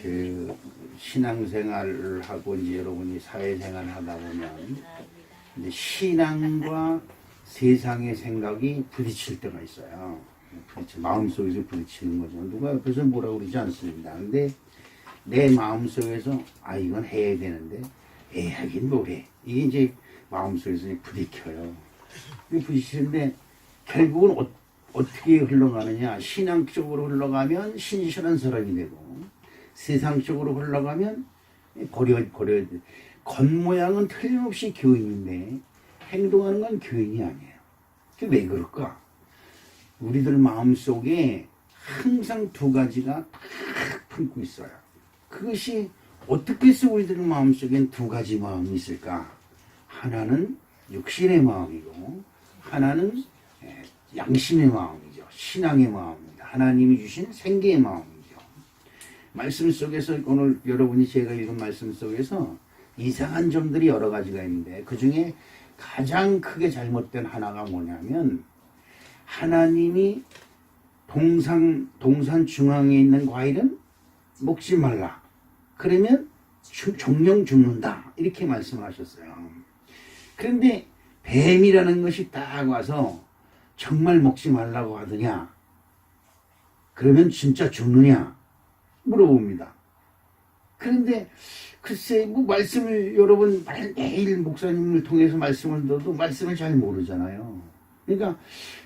그 신앙생활을 하고 이제 여러분이 사회생활을 하다 보면 이제 신앙과 세상의 생각이 부딪힐 때가 있어요. 마음속에서 부딪히는 거죠. 누가 옆에서 뭐라고 그러지 않습니다. 근데 내 마음속에서 아 이건 해야 되는데 하긴 뭐래. 이게 이제 마음속에서 부딪혀요. 부딪히는데 결국은 어떻게 흘러가느냐. 신앙 쪽으로 흘러가면 신실한 사람이 되고 세상 쪽으로 흘러가면 버려야 돼. 겉모양은 틀림없이 교인인데 행동하는 건 교인이 아니에요. 그게 왜 그럴까? 우리들 마음속에 항상 두 가지가 탁 품고 있어요. 그것이 어떻게 해서 우리들 마음속엔 두 가지 마음이 있을까? 하나는 육신의 마음이고 하나는 양심의 마음이죠. 신앙의 마음입니다. 하나님이 주신 생계의 마음이죠. 말씀 속에서 오늘 여러분이 제가 읽은 말씀 속에서 이상한 점들이 여러 가지가 있는데 그 중에 가장 크게 잘못된 하나가 뭐냐면 하나님이 동산 중앙에 있는 과일은 먹지 말라. 그러면 정령 죽는다. 이렇게 말씀을 하셨어요. 그런데 뱀이라는 것이 딱 와서 정말 먹지 말라고 하더냐? 그러면 진짜 죽느냐? 물어봅니다. 그런데 글쎄 뭐 말씀을 여러분 매일 목사님을 통해서 말씀을 들어도 말씀을 잘 모르잖아요. 그러니까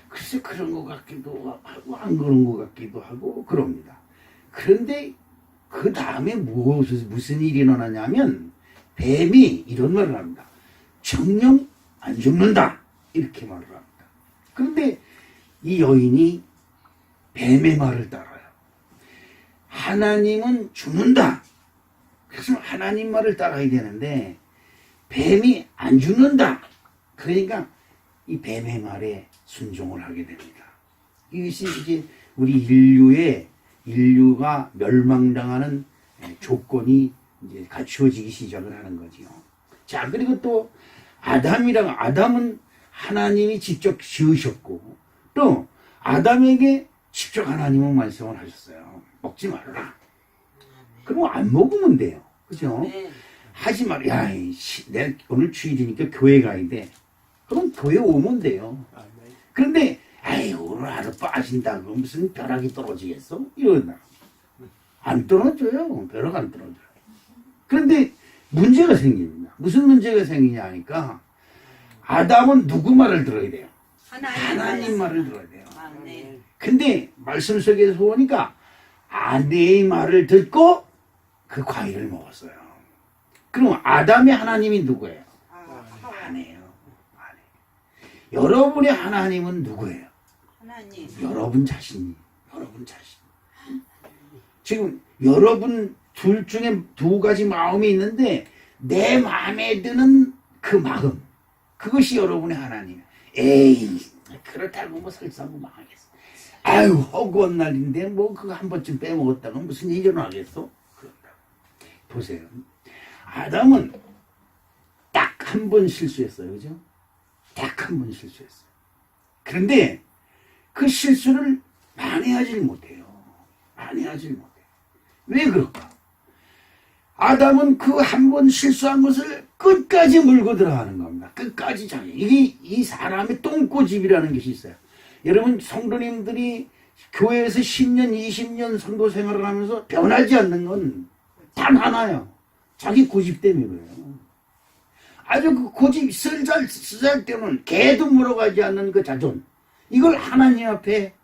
글쎄 그런 것 같기도 하고 안 그런 것 같기도 하고 그럽니다. 그런데 그 다음에 무슨 일이 일어나냐면 뱀이 이런 말을 합니다. 정령 안 죽는다. 이렇게 말을 합니다. 그런데 이 여인이 뱀의 말을 따라요. 하나님은 죽는다. 그래서 하나님 말을 따라야 되는데 뱀이 안 죽는다. 그러니까 이 뱀의 말에 순종을 하게 됩니다. 이것이 이제 우리 인류가 멸망당하는 조건이 이제 갖추어지기 시작을 하는 거지요. 자, 그리고 또 아담은 하나님이 직접 지으셨고 또 아담에게 직접 하나님은 말씀을 하셨어요. 먹지 말아라. 그럼 안 먹으면 돼요. 그죠? 네. 하지 말아. 야, 내가 오늘 주일이니까 교회 가야 돼. 그럼 교회 오면 돼요. 그런데 아이 오늘 하루 빠진다고 무슨 벼락이 떨어지겠어? 이러나. 안 떨어져요. 벼락 안 떨어져요. 그런데 문제가 생깁니다. 무슨 문제가 생기냐 하니까 아담은 누구 말을 들어야 돼요? 하나님 말을 들어야 돼요. 네. 근데 말씀 속에서 보니까 아내의 말을 듣고 그 과일을 먹었어요. 그럼 아담의 하나님이 누구예요? 아내예요. 아내. 여러분의 하나님은 누구예요? 하나님. 여러분 자신. 지금 여러분 둘 중에 두 가지 마음이 있는데 내 마음에 드는 그 마음, 그것이 여러분의 하나님. 에이, 그렇다고 뭐 설사고 망하겠어. 아유, 허구한 날인데 뭐 그거 한 번쯤 빼먹었다가 무슨 일이 일어나겠어? 그런다. 보세요. 아담은 딱 한 번 실수했어요. 그죠? 딱 한 번 실수했어요. 그런데 그 실수를 만회하지 못해요. 왜 그럴까? 아담은 그 한 번 실수한 것을 끝까지 물고 들어가는 겁니다. 끝까지 이게 이 사람의 똥꼬집이라는 것이 있어요. 여러분 성도님들이 교회에서 10년, 20년 성도 생활을 하면서 변하지 않는 건 단 하나요. 자기 고집 때문에 그래요. 아주 그 고집 쓰잘데없는 개도 물어가지 않는 그 자존. 이걸 하나님 앞에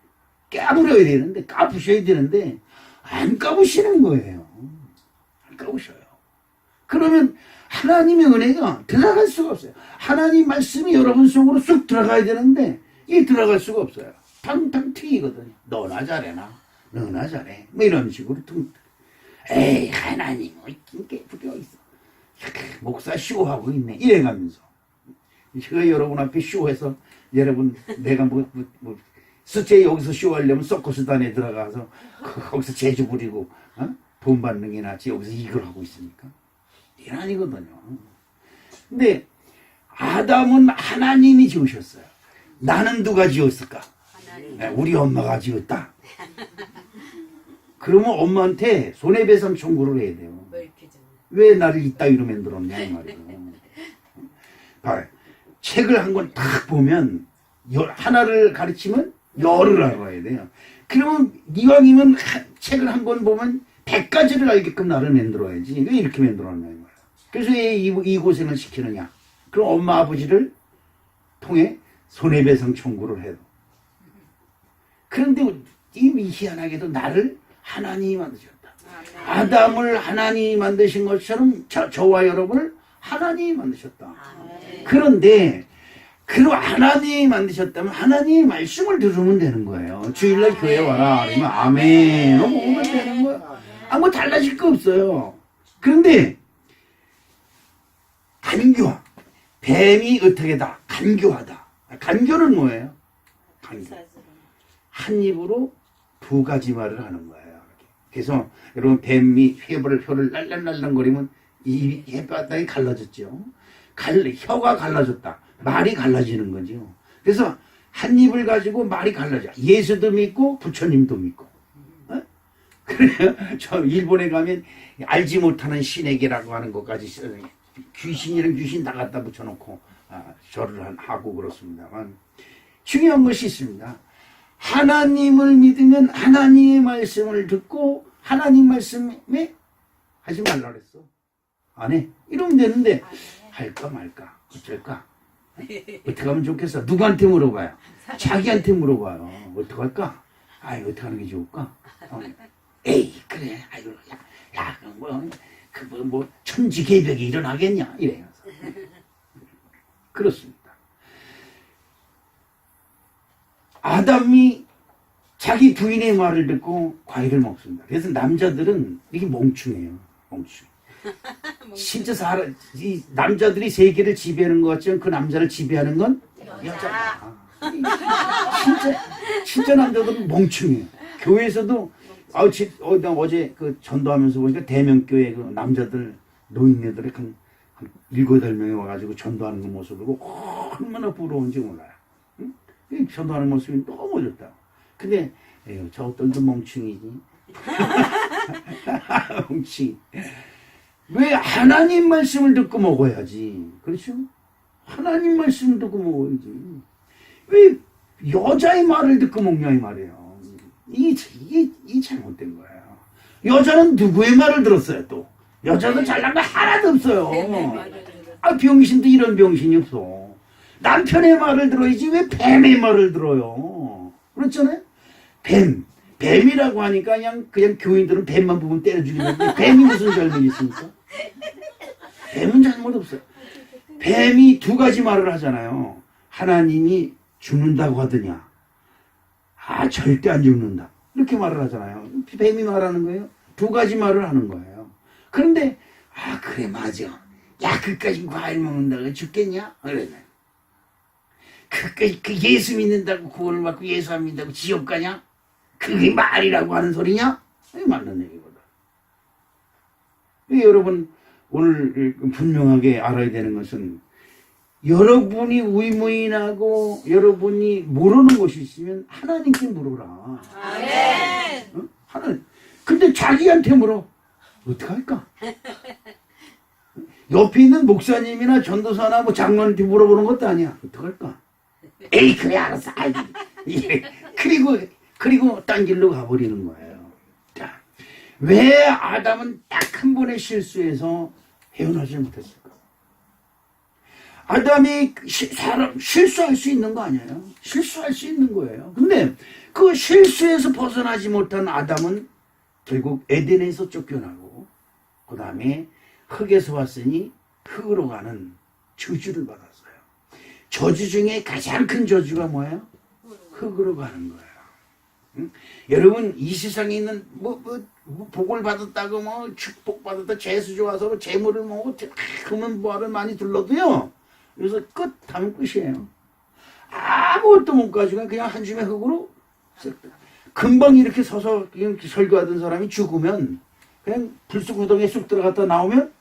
까부셔야 되는데 안 까부시는 거예요. 안 까부셔요. 그러면 하나님의 은혜가 들어갈 수가 없어요. 하나님 말씀이 여러분 속으로 쑥 들어가야 되는데 이게 들어갈 수가 없어요. 탕탕 튀기거든요. 너나 잘해나 너나 잘해 뭐 이런 식으로 에이 하나님 이렇게 붙어 있어. 목사 쇼하고 있네 이래가면서 제가 여러분 앞에 쇼해서 여러분 내가 수채 여기서 쇼하려면 서커스단에 들어가서 거기서 재주 부리고 돈 받는 게 낫지 여기서 이걸 하고 있습니까? 이게 아니거든요. 근데 아담은 하나님이 지으셨어요. 나는 누가 지었을까? 하나님. 우리 엄마가 지었다. 그러면 엄마한테 손해배상 청구를 해야 돼요. 왜 나를 이따위로 만들었냐 이 말이에요. 봐요. 책을 한 권 딱 보면 하나를 가르치면 열을 알아야 돼요. 그러면 이왕이면 책을 한 권 보면 100가지를 알게끔 나를 만들어야지. 왜 이렇게 만들었냐 이 말이에요. 그래서 왜 이 고생을 시키느냐. 그럼 엄마 아버지를 통해 손해배상 청구를 해요. 그런데 이 희한하게도 나를 하나님이 만드셨다. 아담을 하나님이 만드신 것처럼 저와 여러분을 하나님이 만드셨다. 그런데 그 하나님이 만드셨다면 하나님의 말씀을 들으면 되는 거예요. 주일날 교회 와라 그러면 아멘 하고 오면 되는 거야. 뭐 달라질 거 없어요. 그런데 간교화. 뱀이 어떻게다? 간교하다. 간교는 뭐예요? 간교. 한 입으로 두 가지 말을 하는 거예요. 그래서 여러분 뱀이 혀를 랄랄랄랑거리면 이 혓바닥이 갈라졌죠. 혀가 갈라졌다. 말이 갈라지는 거죠. 그래서 한 입을 가지고 말이 갈라져. 예수도 믿고 부처님도 믿고. 어? 그래요. 저 일본에 가면 알지 못하는 신에게라고 하는 것까지 귀신이랑 귀신 다 갖다 붙여놓고 절을 하고 그렇습니다만 중요한 것이 있습니다. 하나님을 믿으면 하나님의 말씀을 듣고 하나님 말씀에 하지 말라 그랬어. 안 해. 이러면 되는데 할까 말까 어쩔까? 어떻게 하면 좋겠어? 누구한테 물어봐요? 자기한테 물어봐요. 어떻게 할까? 어떻게 하는 게 좋을까? 에이 그래. 아이고 야 뭐 천지개벽이 일어나겠냐 이래요. 그렇습니다. 아담이 자기 부인의 말을 듣고 과일을 먹습니다. 그래서 남자들은 이게 멍충해요. 멍충. 진짜 이 남자들이 세계를 지배하는 것 같지만 그 남자를 지배하는 건 여자다. 진짜 남자들은 멍충해요. 교회에서도 나 어제 그 전도하면서 보니까 대명교회 그 남자들 노인네들이 한 7-8명이 와가지고 전도하는 그 모습을 보고 얼마나 부러운지 몰라요. 응? 전도하는 모습이 너무 좋다. 근데 저것들도 멍충이지. 멍충이. 왜 하나님 말씀을 듣고 먹어야지. 그렇죠? 하나님 말씀을 듣고 먹어야지. 왜 여자의 말을 듣고 먹냐 이 말이에요. 이게 잘못된 거예요. 여자는 누구의 말을 들었어요 또. 여자도 잘난 거 하나도 없어요. 병신도 이런 병신이 없어. 남편의 말을 들어야지 왜 뱀의 말을 들어요. 그렇잖아요. 뱀이라고 하니까 그냥 교인들은 뱀만 보면 때려 죽이는데 뱀이 무슨 잘못이 있습니까? 뱀은 잘못 없어요. 뱀이 두 가지 말을 하잖아요. 하나님이 죽는다고 하더냐. 절대 안 죽는다. 이렇게 말을 하잖아요. 뱀이 말하는 거예요. 두 가지 말을 하는 거예요. 그런데 그래 맞아. 야 그까지 과일 먹는다고 죽겠냐? 그래. 그 예수 믿는다고 구원을 받고 예수 안 믿는다고 지옥 가냐? 그게 말이라고 하는 소리냐? 이게 맞는 얘기거든. 여러분 오늘 분명하게 알아야 되는 것은 여러분이 의무인하고 여러분이 모르는 것이 있으면 하나님께 물어라. 아멘. 어? 하나님. 근데 자기한테 물어. 어떡할까? 옆에 있는 목사님이나 전도사나 뭐 장로한테 물어보는 것도 아니야. 어떡할까? 에이 그래 알았어. 그리고 딴 길로 가버리는 거예요. 자, 왜 아담은 딱 한 번의 실수에서 헤어나지 못했을까? 아담이 실수할 수 있는 거 아니에요? 실수할 수 있는 거예요. 근데 그 실수에서 벗어나지 못한 아담은 결국 에덴에서 쫓겨나고 그 다음에 흙에서 왔으니 흙으로 가는 저주를 받았어요. 저주 중에 가장 큰 저주가 뭐예요? 흙으로 가는 거예요. 응? 여러분 이 세상에 있는 복을 받았다고 축복 받았다 재수 좋아서 재물을 그러면 뭐를 많이 둘러도요. 그래서 끝 하면 끝이에요. 아무것도 못 가지고 그냥 한 줌의 흙으로 금방 이렇게 서서 그냥 설교하던 사람이 죽으면 그냥 불쑥구덩이에 쑥 들어갔다 나오면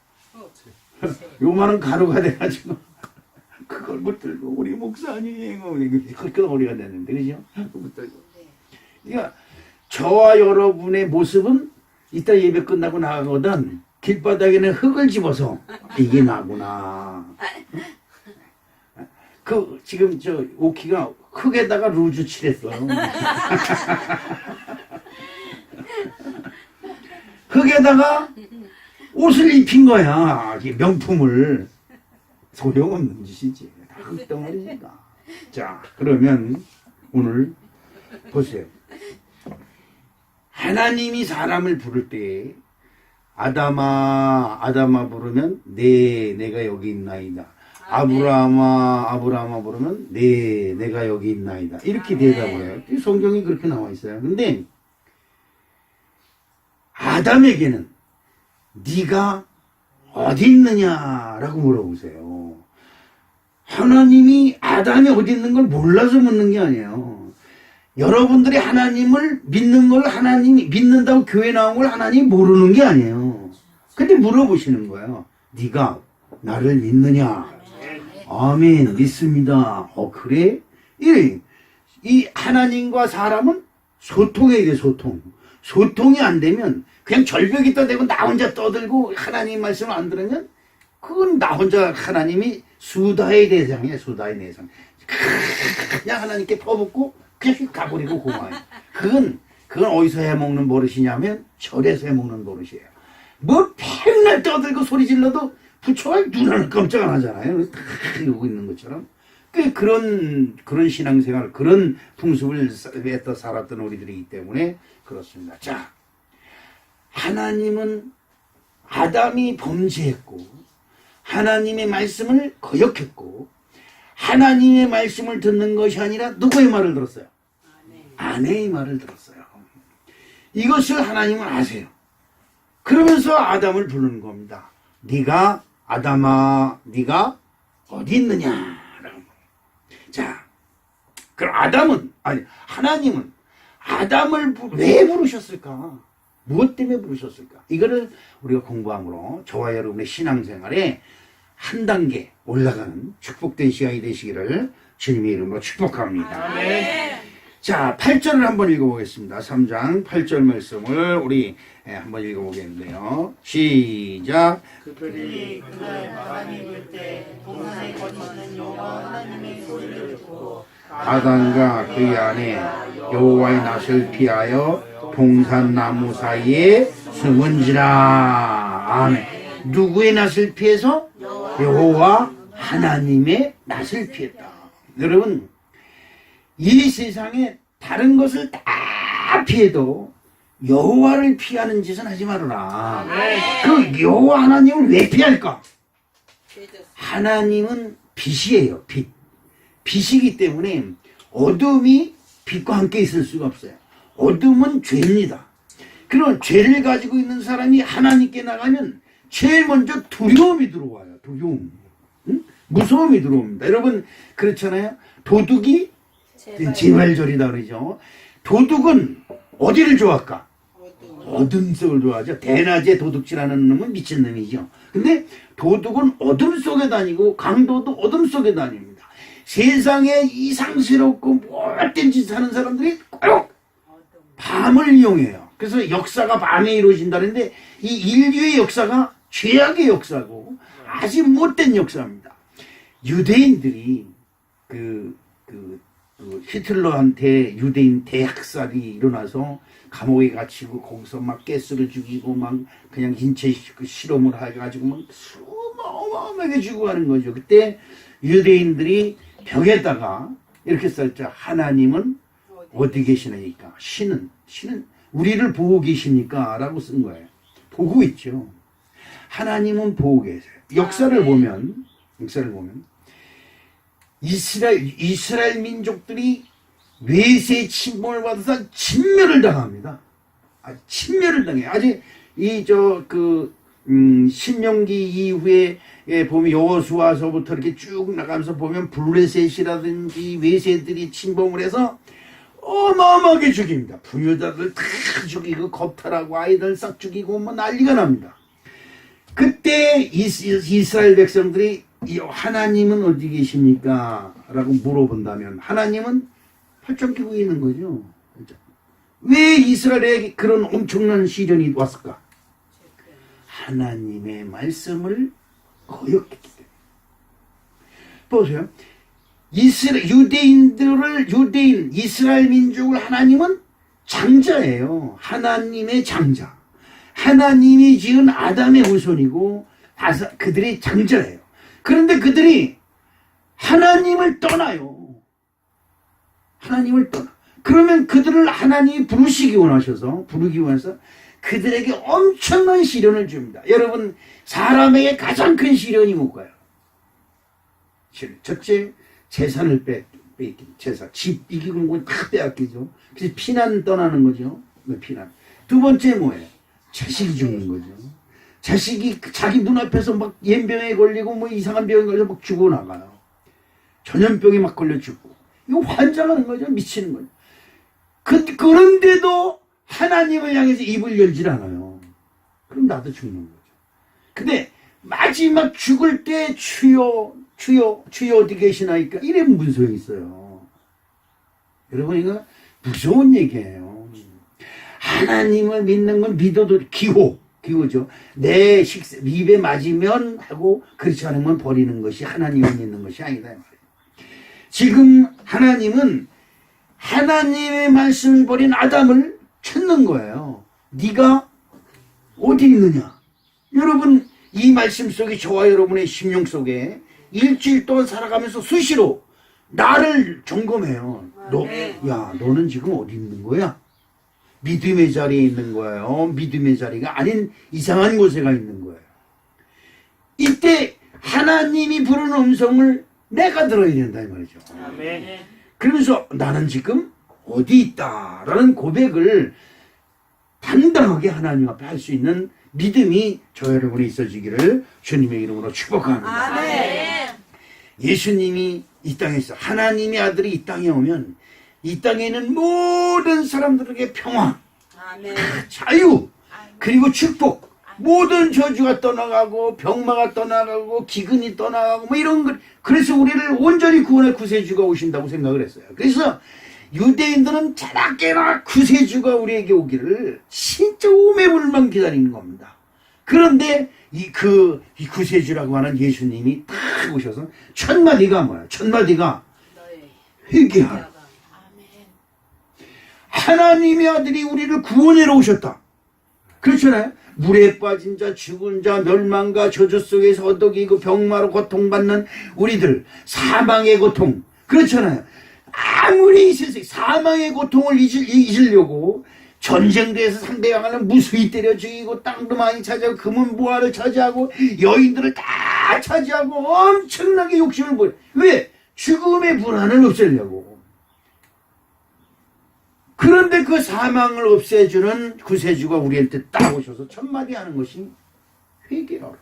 요만한 가루가 돼가지고 그걸 못 들고 우리 목사님 흙덩어리가 됐는데 그죠? 못 들고. 그러니까 저와 여러분의 모습은 이따 예배 끝나고 나가거든 길바닥에는 흙을 집어서 이게 나구나. 그 지금 저 오키가 흙에다가 루즈 칠했어요. 흙에다가 옷을 입힌 거야. 명품을. 소용없는 짓이지. 다 흙덩어리니까. 자, 그러면 오늘 보세요. 하나님이 사람을 부를 때 아담아 부르면 내가 여기 있나이다. 아브라함아 부르면 내가 여기 있나이다. 이렇게 대답을 해요. 성경이 그렇게 나와 있어요. 근데 아담에게는 네가 어디 있느냐라고 물어보세요. 하나님이 아담이 어디 있는 걸 몰라서 묻는 게 아니에요. 여러분들이 하나님을 믿는 걸 하나님이 믿는다고 교회 나온 걸 하나님이 모르는 게 아니에요. 근데 물어보시는 거예요. 네가 나를 믿느냐? 아멘, 믿습니다. 그래? 이 하나님과 사람은 소통해야 돼, 소통. 소통이 안 되면 그냥 절벽이 떠대고 나 혼자 떠들고 하나님 말씀을 안 들으면 그건 나 혼자 하나님이 수다의 대상이야, 수다의 대상. 그냥 하나님께 퍼붓고 그냥 가버리고 고마워요. 그건 어디서 해먹는 버릇이냐면 절에서 해먹는 버릇이에요. 뭐 맨날 떠들고 소리 질러도 부처가 눈 하나 깜짝 안 하잖아요. 다 이러고 있는 것처럼. 그런 신앙생활, 그런 풍습을 했다 살았던 우리들이기 때문에 그렇습니다. 자, 하나님은 아담이 범죄했고 하나님의 말씀을 거역했고 하나님의 말씀을 듣는 것이 아니라 누구의 말을 들었어요? 아내의 말을 들었어요. 이것을 하나님은 아세요. 그러면서 아담을 부르는 겁니다. 네가 아담아, 네가 어디 있느냐? 자, 그럼 하나님은 아담을 왜 부르셨을까? 무엇 때문에 부르셨을까? 이거를 우리가 공부함으로 저와 여러분의 신앙생활에 한 단계 올라가는 축복된 시간이 되시기를 주님의 이름으로 축복합니다. 자, 8절을 한번 읽어보겠습니다. 3장 8절 말씀을 우리 한번 읽어보겠는데요. 시작. 그들이 그날 바람이 불 때 동산에 거주하는 여호와 하나님의 소리를 듣고 아담과 그의 아내 여호와의 낯을 피하여 동산나무 사이에 숨은지라. 아멘. 누구의 낯을 피해서? 여호와 하나님의 낯을 피했다. 여러분, 이 세상에 다른 것을 다 피해도 여호와를 피하는 짓은 하지 말아라. 그 여호와 하나님을 왜 피할까? 하나님은 빛이에요. 빛. 빛이기 때문에 어둠이 빛과 함께 있을 수가 없어요. 어둠은 죄입니다. 그런 죄를 가지고 있는 사람이 하나님께 나가면 제일 먼저 두려움이 들어와요. 두려움. 응? 무서움이 들어옵니다. 여러분 그렇잖아요. 도둑이 재발절이다 그러죠. 도둑은 어디를 좋아할까? 어둠 속을 좋아하죠. 대낮에 도둑질하는 놈은 미친놈이죠. 근데 도둑은 어둠 속에 다니고 강도도 어둠 속에 다닙니다. 세상에 이상스럽고 못된 짓 하는 사람들이 꼭 밤을 이용해요. 그래서 역사가 밤에 이루어진다는데 이 인류의 역사가 죄악의 역사고 아주 못된 역사입니다. 유대인들이 히틀러한테 유대인 대학살이 일어나서 감옥에 갇히고 거기서 막 가스를 죽이고 막 그냥 인체 실험을 해가지고 막 어마어마하게 죽어가는 거죠. 그때 유대인들이 벽에다가 이렇게 썼죠. 하나님은 어디 계시나니까? 신은 우리를 보고 계십니까? 라고 쓴 거예요. 보고 있죠. 하나님은 보고 계세요. 역사를 보면 이스라엘 민족들이 외세 침범을 받아서 침멸을 당합니다. 침멸을 당해요. 아직 신명기 이후에 보면 여호수아서부터 이렇게 쭉 나가면서 보면 블레셋이라든지 외세들이 침범을 해서 어마어마하게 죽입니다. 부유자들 다 죽이고 겁탈하고 아이들 싹 죽이고 뭐 난리가 납니다. 그때 이스라엘 백성들이 하나님은 어디 계십니까? 라고 물어본다면 하나님은 팔짱 끼고 있는 거죠. 왜 이스라엘에게 그런 엄청난 시련이 왔을까? 하나님의 말씀을 거역했기 때문에. 보세요. 이스라엘 민족을 하나님은 장자예요. 하나님의 장자. 하나님이 지은 아담의 후손이고 그들이 장자예요. 그런데 그들이 하나님을 떠나요. 하나님을 떠나. 그러면 그들을 하나님이 부르기 원해서 그들에게 엄청난 시련을 줍니다. 여러분, 사람에게 가장 큰 시련이 뭘까요? 첫째, 재산을 뺏기, 재산, 집 이기고 건 다 빼앗기죠. 그래서 피난 떠나는 거죠. 피난. 두 번째 뭐예요? 자식이 죽는 거죠. 자식이 자기 눈앞에서 막 연병에 걸리고 뭐 이상한 병에 걸려 막 죽어나가요. 전염병에 막 걸려 죽고. 이거 환장하는 거죠. 미치는 거죠. 그런데도 하나님을 향해서 입을 열질 않아요. 그럼 나도 죽는 거죠. 근데 마지막 죽을 때 주여 어디 계시나이까? 이러면 무슨 소용이 있어요. 여러분, 이거 무서운 얘기예요. 하나님을 믿는 건 믿어도 기호죠. 내 입에 맞으면 하고 그렇지 않으면 버리는 것이 하나님을 믿는 것이 아니다. 지금 하나님은 하나님의 말씀을 버린 아담을 찾는 거예요. 네가 어디 있느냐? 여러분, 이 말씀 속에 저와 여러분의 심령 속에 일주일 동안 살아가면서 수시로 나를 점검해요. 너는 지금 어디 있는 거야? 믿음의 자리에 있는 거예요. 믿음의 자리가 아닌 이상한 곳에 가 있는 거예요. 이때 하나님이 부르는 음성을 내가 들어야 된다 이 말이죠. 아멘. 그러면서 나는 지금 어디 있다라는 고백을 당당하게 하나님 앞에 할 수 있는 믿음이 저 여러분이 있어지기를 주님의 이름으로 축복합니다. 아멘. 예수님이 이 땅에서 하나님의 아들이 이 땅에 오면 이 땅에 있는 모든 사람들에게 평화, 아멘. 자유, 그리고 축복, 모든 저주가 떠나가고 병마가 떠나가고 기근이 떠나가고 뭐 이런 것. 그래서 우리를 온전히 구원할 구세주가 오신다고 생각을 했어요. 그래서 유대인들은 자나깨나 구세주가 우리에게 오기를 진짜 오매불만 기다리는 겁니다. 그런데 이 구세주라고 하는 예수님이 딱 오셔서 첫 마디가 뭐야? 첫 마디가 회개하라. 하나님의 아들이 우리를 구원하러 오셨다. 그렇잖아요. 물에 빠진 자, 죽은 자, 멸망과 저주 속에서 어덕이고 병마로 고통받는 우리들, 사망의 고통. 그렇잖아요. 아무리 이 세상에 사망의 고통을 잊으려고 전쟁터에서 상대방을 무수히 때려 죽이고 땅도 많이 차지하고 금은보화를 차지하고 여인들을 다 차지하고 엄청나게 욕심을 부려. 왜? 죽음의 불안을 없애려고. 그런데 그 사망을 없애주는 구세주가 우리한테 딱 오셔서 첫마디 하는 것이 회개하라.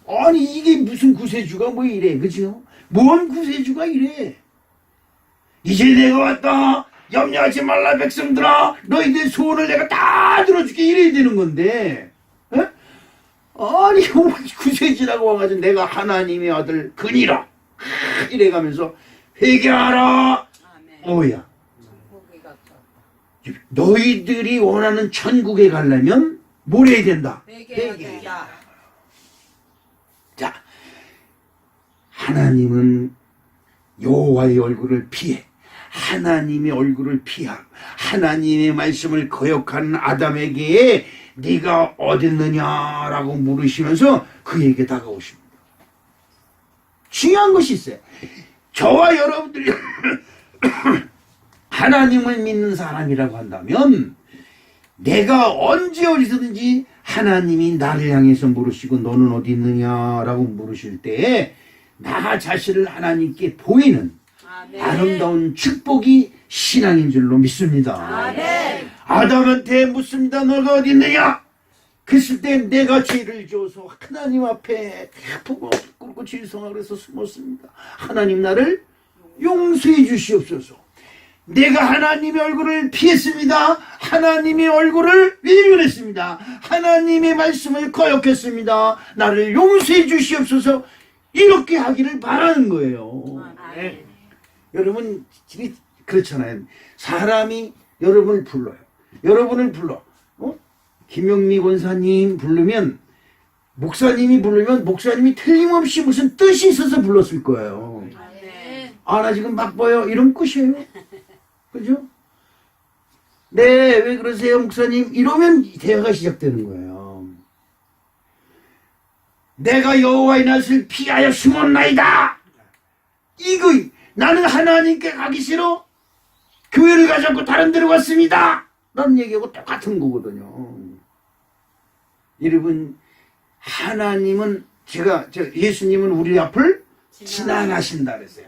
아니 이게 무슨 구세주가 뭐 이래, 그죠? 뭔 구세주가 이래? 이제 내가 왔다. 염려하지 말라 백성들아. 너희들 소원을 내가 다 들어줄게. 이래야 되는 건데. 에? 아니 구세주라고 와가지고 내가 하나님의 아들 그니라 이래가면서 회개하라. 오야. 너희들이 원하는 천국에 가려면 뭘 해야 된다? 회개해야. 자, 하나님은 여호와의 얼굴을 피해 하나님의 얼굴을 피하고 하나님의 말씀을 거역하는 아담에게 네가 어딨느냐라고 물으시면서 그에게 다가오십니다. 중요한 것이 있어요. 저와 여러분들이 하나님을 믿는 사람이라고 한다면 내가 언제 어디서든지 하나님이 나를 향해서 물으시고 너는 어디 있느냐라고 물으실 때에 나 자신을 하나님께 보이는 아름다운 축복이 신앙인 줄로 믿습니다. 아담한테 묻습니다. 너가 어디 있느냐? 그랬을 때 내가 죄를 지어서 하나님 앞에 보고 꿇고 질성하고 해서 숨었습니다. 하나님 나를 용서해 주시옵소서. 내가 하나님의 얼굴을 피했습니다. 하나님의 얼굴을 외면했습니다. 하나님의 말씀을 거역했습니다. 나를 용서해 주시옵소서. 이렇게 하기를 바라는 거예요. 여러분 그렇잖아요. 사람이 여러분을 불러요. 여러분을 불러. 김영미 권사님 부르면, 목사님이 부르면 목사님이 틀림없이 무슨 뜻이 있어서 불렀을 거예요. 아, 나 지금 바빠요. 이런 끝이에요. 그죠? 네, 왜 그러세요, 목사님? 이러면 대화가 시작되는 거예요. 내가 여호와의 낯을 피하여 숨었나이다. 이거, 나는 하나님께 가기 싫어. 교회를 가지 않고 다른 데로 갔습니다. 라는 얘기하고 똑같은 거거든요. 여러분, 하나님은, 예수님은 우리 앞을 지나가신다 그랬어요.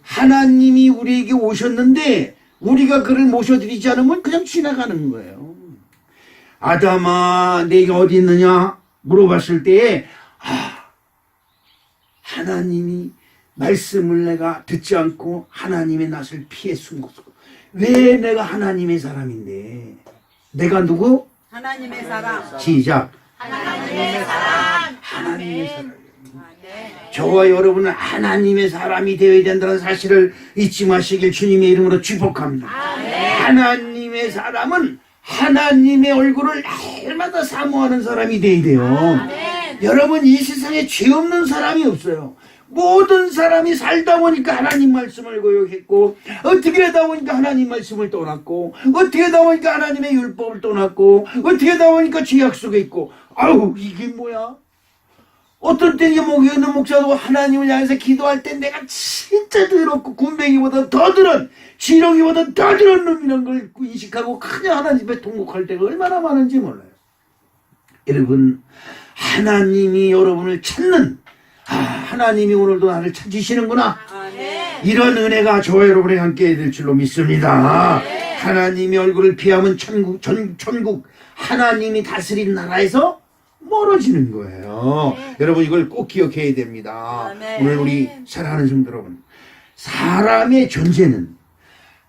하나님이 우리에게 오셨는데, 우리가 그를 모셔드리지 않으면 그냥 지나가는 거예요. 아담아, 내가 어디 있느냐? 물어봤을 때에, 하나님이 말씀을 내가 듣지 않고 하나님의 낯을 피해 숨었어. 왜 내가 하나님의 사람인데? 내가 누구? 하나님의 사람. 시작. 하나님의 사람. 하나님의 사람. 저와 여러분은 하나님의 사람이 되어야 된다는 사실을 잊지 마시길 주님의 이름으로 축복합니다. 하나님의 사람은 하나님의 얼굴을 날마다 사모하는 사람이 되어야 돼요. 여러분, 이 세상에 죄 없는 사람이 없어요. 모든 사람이 살다 보니까 하나님 말씀을 거역했고, 어떻게 하다 보니까 하나님 말씀을 떠났고, 어떻게 하다 보니까 하나님의 율법을 떠났고, 어떻게 하다 보니까 죄악 속에 있고, 아우, 이게 뭐야? 어떤 때 목에 있는 목사도 하나님을 향해서 기도할 때 내가 진짜 더럽고 군뱅이보다 더 더러운, 지렁이보다 더 더러운 놈이라는 걸 인식하고 그냥 하나님의 통곡할 때가 얼마나 많은지 몰라요. 여러분, 하나님이 여러분을 찾는, 하나님이 오늘도 나를 찾으시는구나. 이런 은혜가 저와 여러분의 함께 될 줄로 믿습니다. 하나님의 얼굴을 피하면 천국, 하나님이 다스린 나라에서 멀어지는 거예요. 여러분, 이걸 꼭 기억해야 됩니다. 오늘 우리 사랑하는 성도 여러분, 사람의 존재는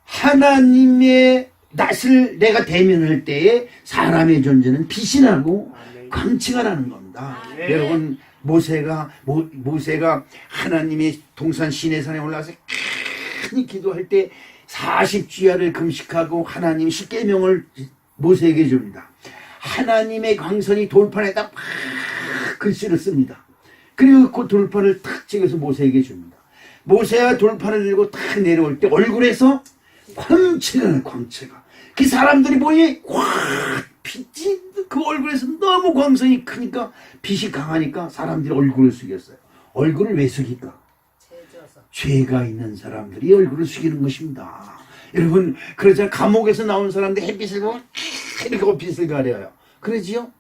하나님의 낯을 내가 대면할 때에 사람의 존재는 빛이 나고 광채가 나는 겁니다. 여러분, 모세가 하나님의 동산 시내산에 올라가서 크게 기도할 때 40주야를 금식하고 하나님 십계명을 모세에게 줍니다. 하나님의 광선이 돌판에다 팍 글씨를 씁니다. 그리고 그 돌판을 탁 찍어서 모세에게 줍니다. 모세가 돌판을 들고 탁 내려올 때 얼굴에서 광채가 나요. 광채가. 그 사람들이 보니 확 빛이 그 얼굴에서 너무 광선이 크니까 빛이 강하니까 사람들이 얼굴을 숙였어요. 얼굴을 왜 숙일까? 죄가 있는 사람들이 얼굴을 숙이는 것입니다. 여러분, 그러자 감옥에서 나온 사람들 햇빛을 보면 이렇게 빛을 가려요. 그러지요?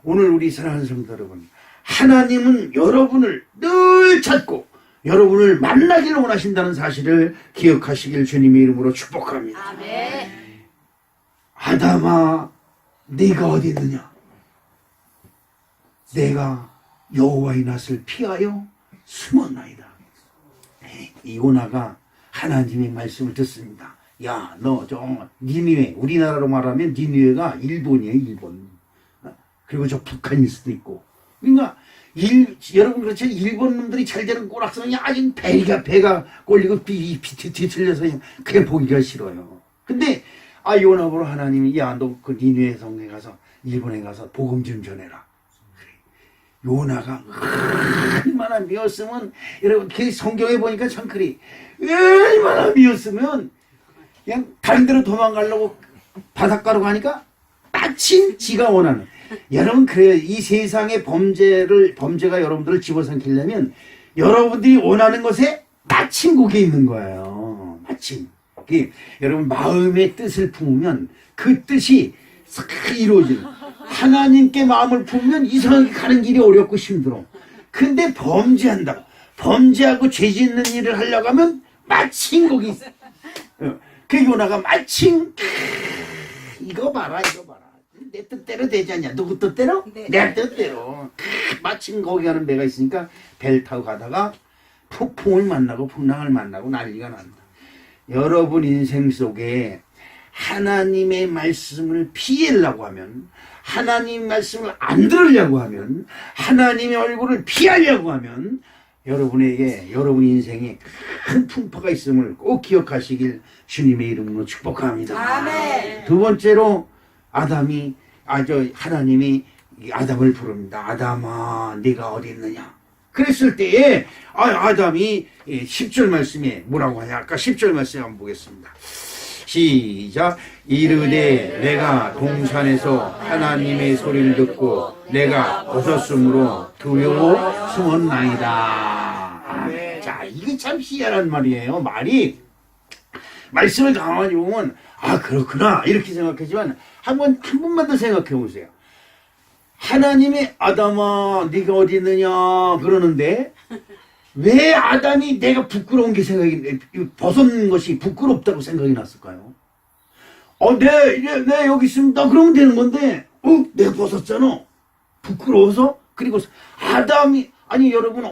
오늘 우리 사랑하는 성도 여러분, 하나님은 여러분을 늘 찾고 여러분을 만나기를 원하신다는 사실을 기억하시길 주님의 이름으로 축복합니다. 아담아, 네가 어디 있느냐? 내가 여호와의 낯을 피하여 숨었나이다. 이 요나가 하나님의 말씀을 듣습니다. 야, 너 니느웨, 우리나라로 말하면 니느웨가 일본이에요, 일본. 그리고 저 북한일 수도 있고. 그러니까 여러분, 그렇죠? 일본 놈들이 잘 되는 꼬락서는 아주 배가 꼴리고 뒤틀려서 그냥 보기가 싫어요. 근데 요나 보러 하나님이, 야, 너 그 니느웨 성에 가서 일본에 가서 복음 좀 전해라. 요나가 얼마나 미웠으면, 여러분, 그 성경에 보니까 참 그리 얼마나 미웠으면 그냥 다른 데로 도망가려고 바닷가로 가니까 마침 지가 원하는, 여러분, 그래요. 이 세상의 범죄가 여러분들을 집어삼키려면 여러분들이 원하는 것에 마침 거기에 있는 거예요. 마침. 여러분, 마음의 뜻을 품으면 그 뜻이 싹 이루어지는, 하나님께 마음을 품으면 이상하게 가는 길이 어렵고 힘들어. 근데 범죄하고 죄 짓는 일을 하려고 하면 마침 거기 있어. 그 요나가 마침 이거 봐라. 내 뜻대로 되지 않냐? 누구 뜻대로? 내 뜻대로. 마침 거기 가는 배가 있으니까 배를 타고 가다가 폭풍을 만나고 풍랑을 만나고 난리가 난다. 여러분 인생 속에 하나님의 말씀을 피하려고 하면, 하나님의 말씀을 안 들으려고 하면, 하나님의 얼굴을 피하려고 하면 여러분에게 여러분 인생에 큰 풍파가 있음을 꼭 기억하시길 주님의 이름으로 축복합니다. 아멘. 두 번째로 하나님이 아담을 부릅니다. 아담아, 네가 어디 있느냐? 그랬을 때에 아담이 10절 말씀에 뭐라고 하냐? 아까 10절 말씀 한번 보겠습니다. 시작. 이르되 내가 동산에서 하나님의 소리를 듣고 내가 벗었으므로 두려워 숨었나이다. 자, 이게 참 희한한 말이에요. 말씀을 가만히 보면 그렇구나 이렇게 생각하지만 한 번만 더 생각해 보세요. 하나님이 아담아 네가 어디 있느냐 그러는데 왜 아담이 내가 부끄러운 게 벗은 것이 부끄럽다고 생각이 났을까요? 내 여기 있습니다. 그러면 되는 건데 내가 벗었잖아. 부끄러워서. 그리고 여러분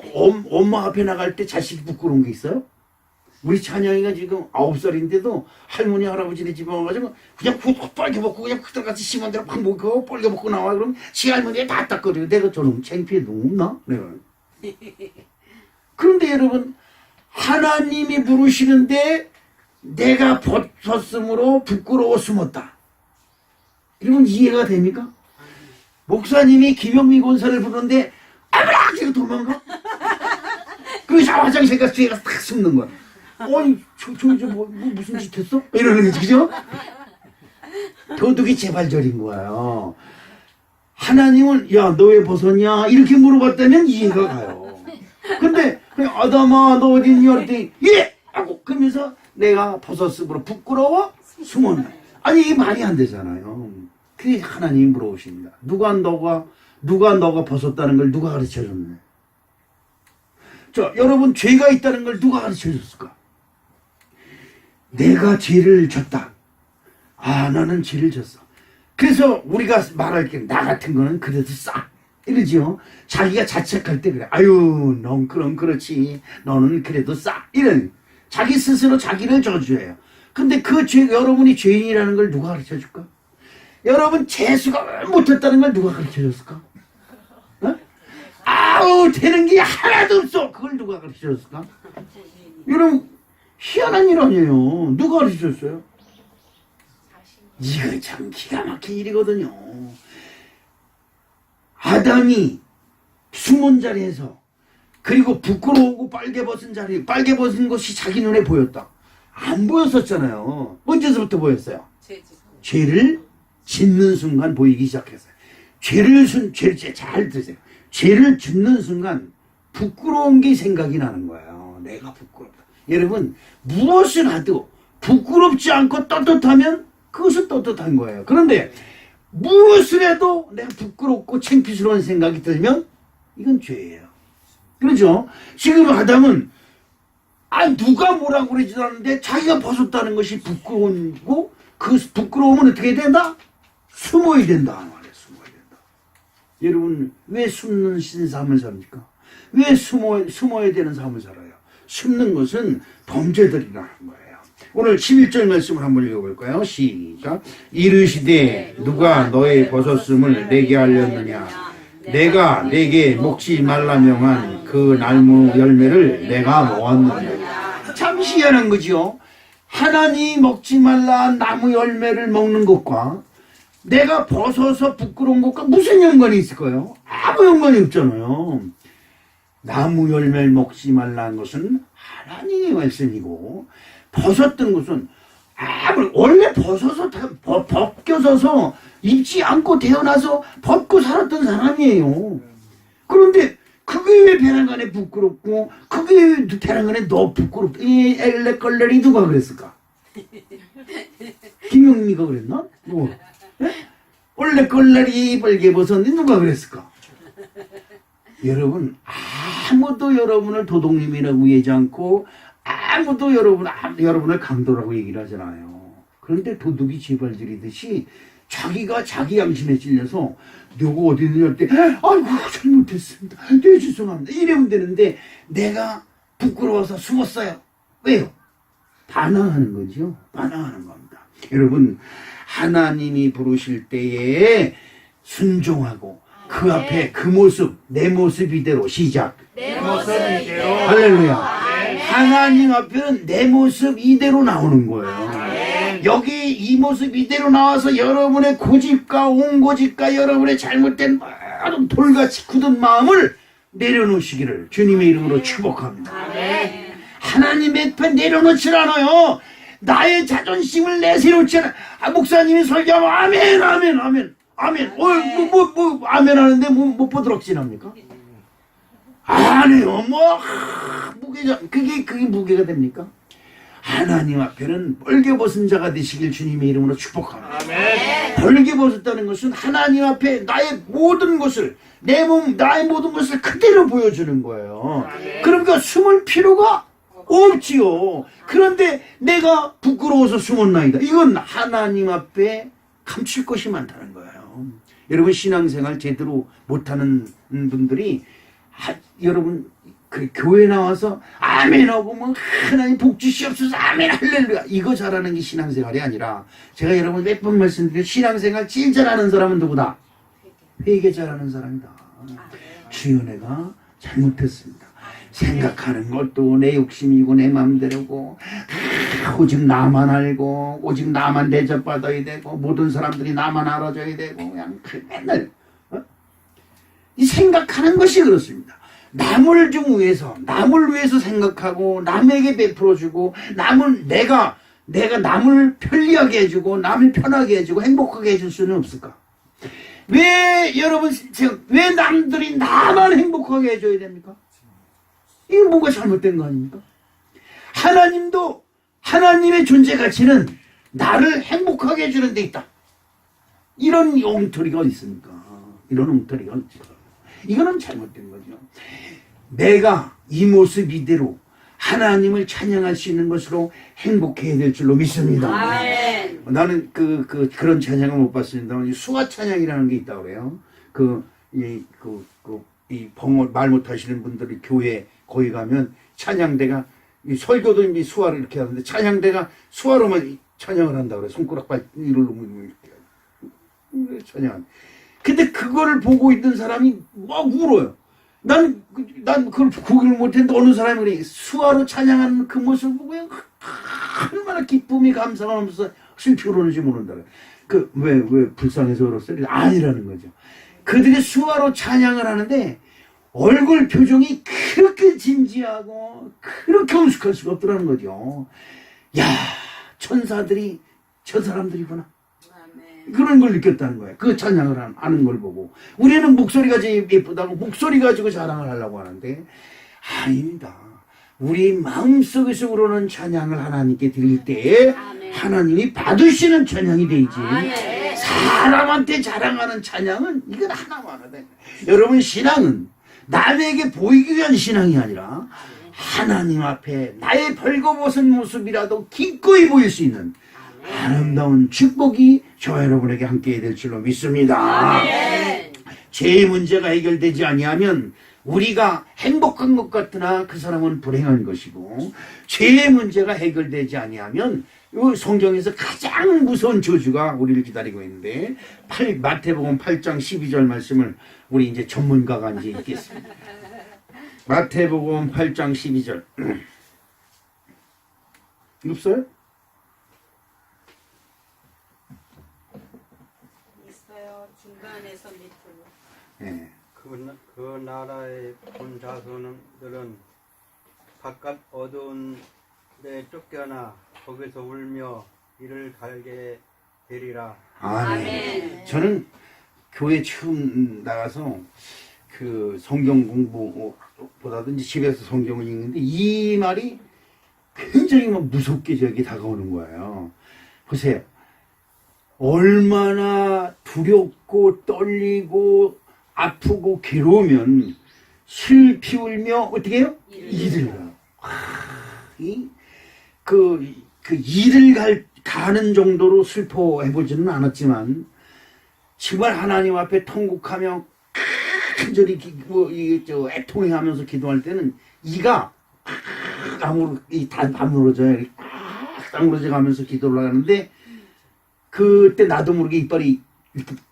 엄마 앞에 나갈 때 자식이 부끄러운 게 있어요? 우리 찬영이가 지금 9살인데도 할머니 할아버지네 집에 와가지고 그냥 빨개 벗고 그냥 그때같이 심한 대로 팍 먹고 빨개 벗고 나와. 그러면 지 할머니가 다 닦거든요. 내가 저놈 창피해 없나? 내가. 그런데 여러분 하나님이 부르시는데 내가 벗었으므로 부끄러워 숨었다. 이러면 이해가 됩니까? 목사님이 김영미 권사를 부르는데 아무나 제가 도망가? 그래서 화장실 가서 뒤에 가서 탁 숨는 거야. 무슨 짓 했어? 이러는 거지, 그죠? 도둑이 재발절인 거예요. 하나님은 야, 너 왜 벗었냐? 이렇게 물어봤다면 이해가 가요. 근데 그냥 아담아 너 어디 있냐? 그랬더니 예! 하고 그러면서 내가 벗었으므로 부끄러워 숨었네. 이게 말이 안 되잖아요. 그게 하나님이 물어보십니다. 누가 너가 벗었다는 걸 누가 가르쳐줬네? 여러분 죄가 있다는 걸 누가 가르쳐줬을까? 내가 죄를 졌다. 나는 죄를 졌어. 그래서 우리가 말할 게 나 같은 거는 그래도 싸. 이러지요. 자기가 자책할 때 그래. 넌 그럼 그렇지. 너는 그래도 싸. 이런. 자기 스스로 자기를 저주해요. 근데 여러분이 죄인이라는 걸 누가 가르쳐 줄까? 여러분 재수가 못했다는 걸 누가 가르쳐 줬을까? 되는 게 하나도 없어. 그걸 누가 가르쳐 줬을까? 여러분, 희한한 일 아니에요. 누가 가르쳐 줬어요? 이거 참 기가 막힌 일이거든요. 아담이 숨은 자리에서 그리고 부끄러우고 빨개 벗은 것이 자기 눈에 보였다. 안 보였었잖아요. 언제서부터 보였어요? 죄를 짓는 순간 보이기 시작했어요. 잘 드세요. 죄를 짓는 순간 부끄러운 게 생각이 나는 거예요. 내가 부끄럽다. 여러분, 무엇을 하도 부끄럽지 않고 떳떳하면 그것은 떳떳한 거예요. 그런데 무엇을 해도 내가 부끄럽고 창피스러운 생각이 들면 이건 죄예요. 그렇죠? 지금 아담은 누가 뭐라고 그러지도 않는데 자기가 벗었다는 것이 부끄러운고 그 부끄러움은 어떻게 된다? 숨어야 된다. 숨어야 된다. 여러분 왜 숨는 삶을 삽니까? 왜 숨어야 되는 삶을 살아요? 숨는 것은 범죄들이라는 거예요. 오늘 11절 말씀을 한번 읽어볼까요? 시작. 이르시되 누가 너의 벗었음을 내게 알렸느냐? 내가 내게 먹지 말라 명한 그 나무 열매를 내가 먹었느냐? 참 희한한 거죠. 하나님이 먹지 말라 나무 열매를 먹는 것과 내가 벗어서 부끄러운 것과 무슨 연관이 있을까요? 아무 연관이 없잖아요. 나무 열매를 먹지 말라는 것은 하나님의 말씀이고 벗었던 것은 원래 벗겨져서 입지 않고 태어나서 벗고 살았던 사람이에요. 그런데 그게 왜 배란간에 부끄럽고 그게 왜 배란간에 너 부끄럽다. 이 엘레걸레리 누가 그랬을까? 김영미가 그랬나? 얼레걸레리 빨개 벗었는데 누가 그랬을까? 여러분 아무도 여러분을 도둑님이라고 얘기하지 않고 아무도 여러분을 강도라고 얘기를 하잖아요. 그런데 도둑이 재발들이듯이 자기가 자기 양심에 찔려서 누구 어디 있느냐 할 때 아이고 잘못했습니다. 네 죄송합니다. 이러면 되는데 내가 부끄러워서 숨었어요. 왜요? 반항하는 거죠. 반항하는 겁니다. 여러분 하나님이 부르실 때에 순종하고 그 앞에 그 모습 내 모습 이대로 시작. 내 모습 이대로. 할렐루야. 아멘. 하나님 앞에는 내 모습 이대로 나오는 거예요. 아멘. 여기 이 모습 이대로 나와서 여러분의 고집과 온고집과 여러분의 잘못된 모든 돌같이 굳은 마음을 내려놓으시기를 주님의 이름으로 축복합니다. 아멘. 하나님 앞에 내려놓질 않아요. 나의 자존심을 내세우지 않아. 목사님이 설교하면 아멘 아멘 아멘 아멘. 아멘 하는데 못 보도록 지납니까? 안 해요. 그게 무게가 됩니까? 하나님 앞에는 벌게벗은 자가 되시길 주님의 이름으로 축복합니다. 아멘. 벌게벗었다는 것은 하나님 앞에 나의 모든 것을 내 몸, 나의 모든 것을 그대로 보여주는 거예요. 그러니까 숨을 필요가 없지요. 그런데 내가 부끄러워서 숨었나이다. 이건 하나님 앞에 감출 것이 많다는 거예요. 여러분 신앙생활 제대로 못하는 분들이 여러분 그 교회 나와서 아멘하고 뭐 하나님 복 주시옵소서 아멘 할렐루야 이거 잘하는 게 신앙생활이 아니라 제가 여러분 몇 번 말씀드린 신앙생활 제일 잘하는 사람은 누구다? 회개 잘하는 사람이다. 주여 내가 잘못했습니다. 생각하는 것도 내 욕심이고 내 마음대로고 오직 나만 알고 오직 나만 대접받아야 되고 모든 사람들이 나만 알아줘야 되고 그냥 맨날 이 생각하는 것이 그렇습니다. 남을 위해서 생각하고 남에게 베풀어주고 내가 남을 편리하게 해주고 남을 편하게 해주고 행복하게 해줄 수는 없을까? 왜 남들이 나만 행복하게 해줘야 됩니까? 이게 뭔가 잘못된 거 아닙니까? 하나님도 하나님의 존재 가치는 나를 행복하게 해주는 데 있다. 이런 엉터리가 있습니까? 이런 엉터리가 있죠. 이거는 잘못된 거죠. 내가 이 모습 이대로 하나님을 찬양할 수 있는 것으로 행복해야 될 줄로 믿습니다. 아멘. 나는 그런 찬양을 못 봤습니다. 수화 찬양이라는 게 있다고 그래요. 이 말 못하시는 분들이 교회 거기 가면 찬양대가 이 설교도 이제 수화를 이렇게 하는데 찬양대가 수화로만 찬양을 한다고 그래. 손가락 발 이를 놓으면 이렇게 찬양. 근데 그거를 보고 있던 사람이 막 울어요. 난 그걸 구경을 못했는데 어느 사람이 그래 수화로 찬양하는 그 모습을 보고 얼마나 기쁨이 감사하면서 슬피 그러는지 모른다. 왜 불쌍해서 울었어요? 아니라는 거죠. 그들이 수화로 찬양을 하는데 얼굴 표정이 그렇게 진지하고 그렇게 엄숙할 수가 없더라는 거죠. 야, 천사들이 저 사람들이구나. 그런 걸 느꼈다는 거예요. 그 찬양을 하는 걸 보고. 우리는 목소리가 제일 예쁘다고 목소리 가지고 자랑을 하려고 하는데 아닙니다. 우리 마음속에서 우러는 찬양을 하나님께 드릴 때 하나님이 받으시는 찬양이 되지. 사람한테 자랑하는 찬양은 이건 하나만 하다. 여러분 신앙은 남에게 보이기 위한 신앙이 아니라 하나님 앞에 나의 벌거벗은 모습이라도 기꺼이 보일 수 있는 아름다운 축복이 저와 여러분에게 함께 될 줄로 믿습니다. 죄의 문제가 해결되지 아니하면 우리가 행복한 것 같으나 그 사람은 불행한 것이고 죄의 문제가 해결되지 아니하면 이 성경에서 가장 무서운 저주가 우리를 기다리고 있는데 마태복음 8장 12절 말씀을 우리 이제 전문가가 이제 읽겠습니다. 마태복음 8장 12절 없어요? 있어요. 중간에서 밑으로. 네. 그 나라의 본 자손들은 바깥 어두운 데 쫓겨나 거기서 울며 이를 갈게 되리라. 아멘. 저는 교회 처음 나가서 그 성경 공부보다도 이제 집에서 성경을 읽는데 이 말이 굉장히 막 무섭게 저에게 다가오는 거예요. 보세요. 얼마나 두렵고 떨리고 아프고 괴로우면 슬피 울며 어떻게 해요? 이를 이를 가는 정도로 슬퍼해보지는 않았지만 정말 하나님 앞에 통곡하며 간절히 애통해하면서 기도할 때는 이가 다물어져요. 다물어져 가면서 기도를 하는데 그때 나도 모르게 이빨이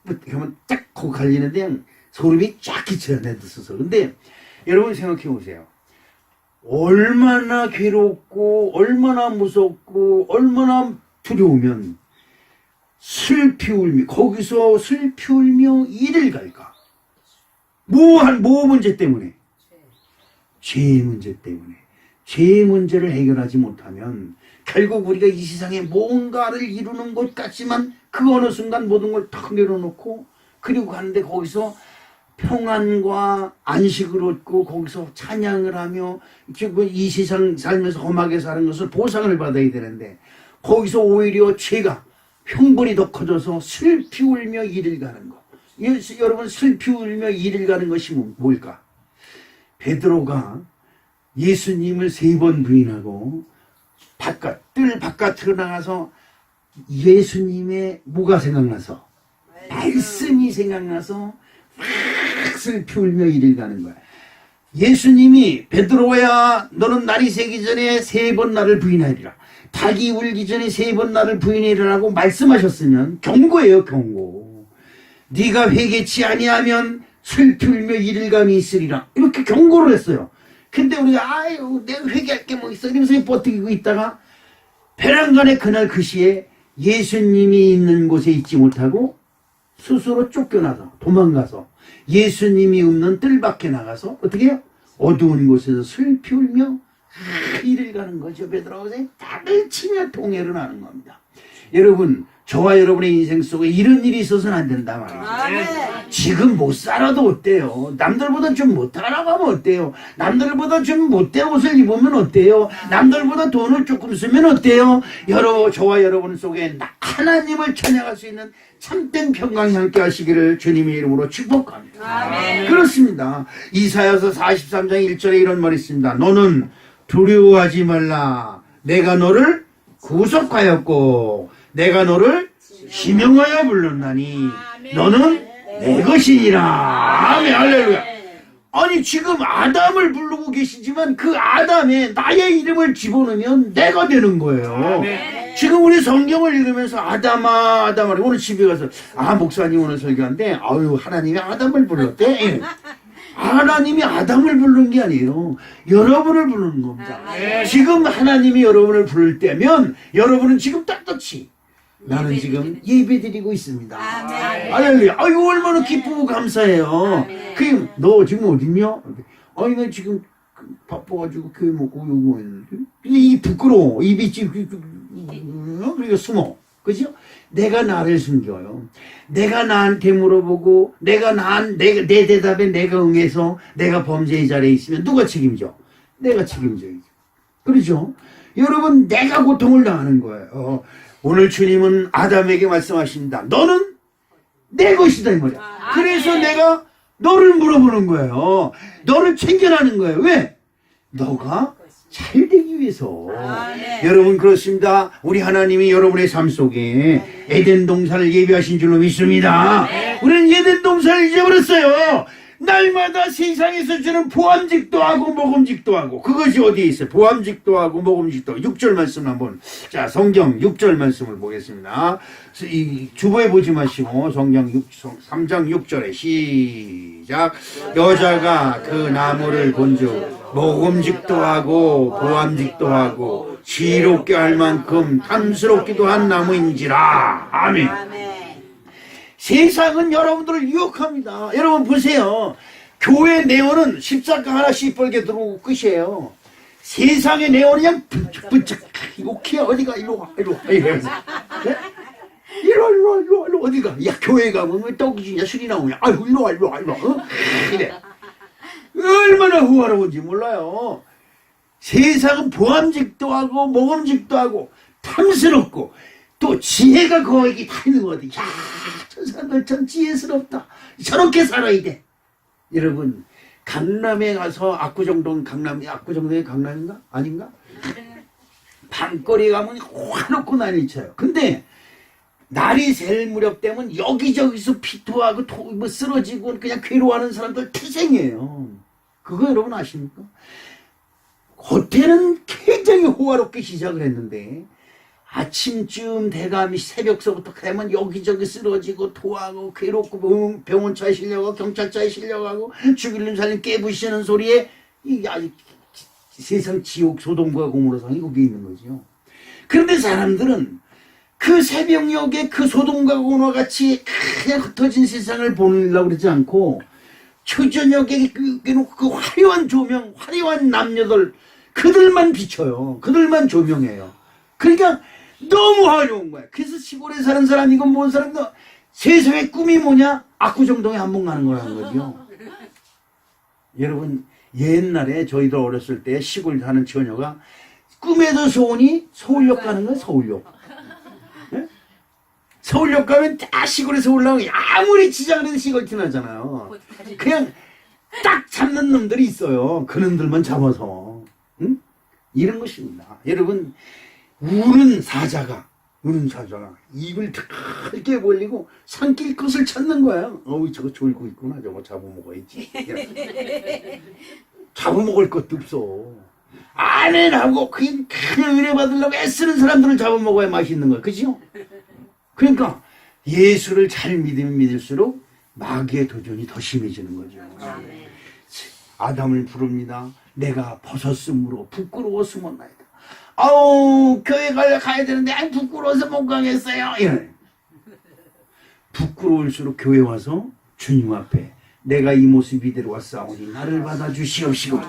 이렇게 하면 쫙 거기 갈리는데 소름이 쫙 끼쳐요, 내 스스로. 근데 여러분 생각해 보세요. 얼마나 괴롭고 얼마나 무섭고 얼마나 두려우면 슬피 울며 거기서 슬피 울며 이를 갈까? 뭐 문제 때문에? 죄 문제 때문에. 죄 문제를 해결하지 못하면 결국 우리가 이 세상에 뭔가를 이루는 것 같지만 그 어느 순간 모든 걸 탁 내려놓고 그리고 가는데 거기서 평안과 안식을 얻고 거기서 찬양을 하며 이 세상 살면서 험하게 사는 것을 보상을 받아야 되는데 거기서 오히려 죄가 형벌이 더 커져서 슬피 울며 이를 가는 거. 여러분 슬피 울며 이를 가는 것이 뭘까? 베드로가 예수님을 3번 부인하고 뜰 바깥으로 나가서 예수님의 뭐가 생각나서 말씀이 생각나서 막 슬피 울며 이를 가는 거야. 예수님이 베드로야 너는 날이 새기 전에 3번 나를 부인하리라. 닭이 울기 전에 3번 나를 부인하리라고 말씀하셨으면 경고예요, 경고. 네가 회개치 아니하면 슬피 울며 이를 감이 있으리라. 이렇게 경고를 했어요. 근데 우리가 아유 내가 회개할 게 뭐 있어 이러면서 버티고 있다가 배란간에 그날 그 시에 예수님이 있는 곳에 있지 못하고 스스로 쫓겨나서 도망가서 예수님이 없는 뜰 밖에 나가서 어떻게 해요? 어두운 곳에서 슬피 울며 이를 가는 거죠. 베드로가 닭을 치며 통해를 하는 겁니다. 여러분 저와 여러분의 인생 속에 이런 일이 있어서는 안 된다 말이죠. 지금 못 살아도 어때요? 남들보다 좀 못 살아가면 어때요? 남들보다 좀 못된 옷을 입으면 어때요? 남들보다 돈을 조금 쓰면 어때요? 저와 여러분 속에 하나님을 찬양할 수 있는 참된 평강이 함께 하시기를 주님의 이름으로 축복합니다. 아멘. 그렇습니다. 이사야서 43장 1절에 이런 말이 있습니다. 너는 두려워하지 말라. 내가 너를 구속하였고 내가 너를 지명하여 불렀나니 너는 내 것이니라. 아멘. 할렐루야. 아니 지금 아담을 부르고 계시지만 그 아담에 나의 이름을 집어넣으면 내가 되는 거예요. 지금 우리 성경을 읽으면서 아담아 오늘 집에 가서 목사님 오늘 설교한데 하나님이 아담을 불렀대. 하나님이 아담을 부르는 게 아니에요. 여러분을 부르는 겁니다. 지금 하나님이 여러분을 부를 때면 여러분은 지금 떳떳이 나는 지금 예배드리고 있습니다. 할렐루야. 얼마나 기쁘고 감사해요. 너 지금 어딨냐? 나 지금 바빠가지고 교회 먹고 여기 있는데. 이 부끄러워. 입이 그러니까 숨어. 그죠? 내가 나를 숨겨요. 내가 나한테 물어보고 내 대답에 내가 응해서 내가 범죄의 자리에 있으면 누가 책임져? 내가 책임져야죠. 그렇죠? 여러분 내가 고통을 당하는 거예요. 오늘 주님은 아담에게 말씀하십니다. 너는 내 것이다 이 말이야. 그래서 내가 너를 물어보는 거예요. 너를 챙겨라는 거예요. 왜? 너가 잘 되기 위해서. 여러분 그렇습니다. 우리 하나님이 여러분의 삶 속에 에덴 동산을 예비하신 줄로 믿습니다. 우리는 에덴 동산을 잊어버렸어요. 날마다 세상에서 주는 보암직도 하고 먹음직도 하고 그것이 어디에 있어요? 보암직도 하고 먹음직도 하고 6절 말씀 한번 성경 6절 말씀을 보겠습니다. 주보에 보지 마시고 성경 3장 6절에 시작. 여자가 그 나무를 본즉 먹음직도 하고 보암직도 하고 지롭게 할 만큼 탐스럽기도 한 나무인지라. 아멘. 세상은 여러분들을 유혹합니다. 여러분 보세요. 교회 내원은 십자가 하나씩 벌게 들어오고 끝이에요. 세상의 내원은 그냥 bun쩍 오케이 어디가 이리와 이러면서 이리와 어디가 야 교회 가면 왜 떡이 주냐 술이 나오냐 아이고 이리와 이래. 얼마나 후화로운지 몰라요. 세상은 보암직도 하고 먹음직도 하고 탐스럽고 또 지혜가 거기 다 있는 거 같아. 저 사람들 참 지혜스럽다. 저렇게 살아야 돼. 여러분 강남에 가서 압구정동 압구정동이 강남인가? 아닌가? 밤거리 가면 화놓고 난리쳐요. 근데 날이 셀 무렵 되면 여기저기서 피토하고 뭐 쓰러지고 그냥 괴로워하는 사람들 태생이에요. 그거 여러분 아십니까? 겉에는 굉장히 호화롭게 시작을 했는데 아침쯤 대감이 새벽서부터 되면 여기저기 쓰러지고 토하고 괴롭고 병원차에 실려가고 경찰차에 실려가고 죽일림 살림 깨부시는 소리에 이게 아주 세상 지옥 소돔과 고모라상이 거기 있는 거죠. 그런데 사람들은 그 새벽녘에 그 소돔과 고모와 같이 그냥 흩어진 세상을 보내려고 그러지 않고 초저녁에 그 화려한 조명, 화려한 남녀들 그들만 비춰요. 그들만 조명해요. 그러니까 너무 화려한 거야. 그래서 시골에 사는 사람이건 뭔 사람도 세상의 꿈이 뭐냐? 압구정동에 한번 가는 거라는 거죠. 여러분 옛날에 저희들 어렸을 때 시골 사는 처녀가 꿈에도 소원이 서울역 가는 거야. 서울역. 네? 서울역 가면 다 시골에서 올라오고 아무리 지장을 해도 시골티 나잖아요. 그냥 딱 잡는 놈들이 있어요. 그놈들만 잡아서. 응? 이런 것입니다. 여러분 우는 사자가 입을 크게 벌리고 산길 것을 찾는 거야. 어우 저거 졸고 있구나. 저거 잡아먹어야지. 잡아먹을 것도 없어. 안 해라고 그냥 은혜 받으려고 애쓰는 사람들을 잡아먹어야 맛있는 거야. 그죠? 그러니까 예수를 잘 믿으면 믿을수록 마귀의 도전이 더 심해지는 거죠. 아담을 부릅니다. 내가 벗었으므로 부끄러웠으면나이다. 아우 교회 가야 되는데 부끄러워서 못 가겠어요. 이래. 부끄러울수록 교회 와서 주님 앞에 내가 이 모습 이대로 왔사오니 나를 받아주시옵시고.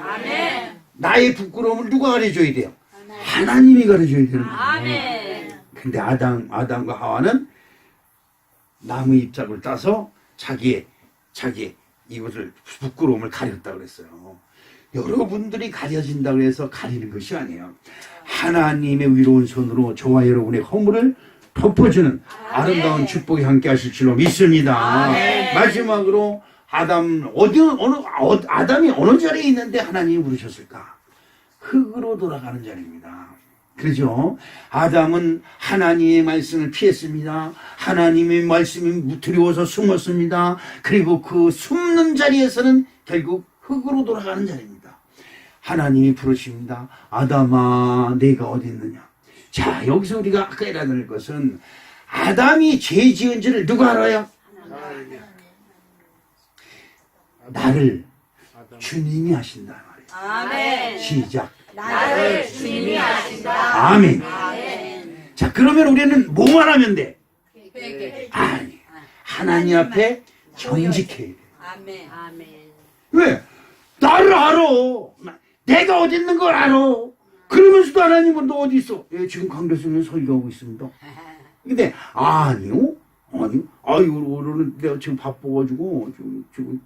나의 부끄러움을 누가 가려줘야 돼요? 하나님이 가려줘야 되는 거예요. 근데 아담과 하와는 나무 잎작을 따서 자기의 이것을 부끄러움을 가렸다 그랬어요. 여러분들이 가려진다 그래서 가리는 것이 아니에요. 하나님의 위로운 손으로 저와 여러분의 허물을 덮어주는 아름다운 축복이 함께 하실 줄로 믿습니다. 마지막으로 아담이 어느 자리에 있는데 하나님이 부르셨을까? 흙으로 돌아가는 자리입니다. 그렇죠? 아담은 하나님의 말씀을 피했습니다. 하나님의 말씀이 두려워서 숨었습니다. 그리고 그 숨는 자리에서는 결국 흙으로 돌아가는 자리입니다. 하나님이 부르십니다. 아담아 내가 어디 있느냐. 자 여기서 우리가 아까 알아낼 것은 아담이 죄 지은지를 누가 알아요? 나를 주님이 하신다 말이에요. 아멘. 시작. 나를 주님이 하신다. 아멘. 자 그러면 우리는 뭐만 하면 돼? 아니 하나님 앞에 정직해야 돼. 아멘. 아멘. 왜? 나를 알아. 내가 어디 있는 걸 알아. 그러면서도 하나님은 너 어디 있어? 예, 지금 강교수님 설교하고 있습니다. 근데 아니요. 오늘은 내가 지금 바빠가지고 지금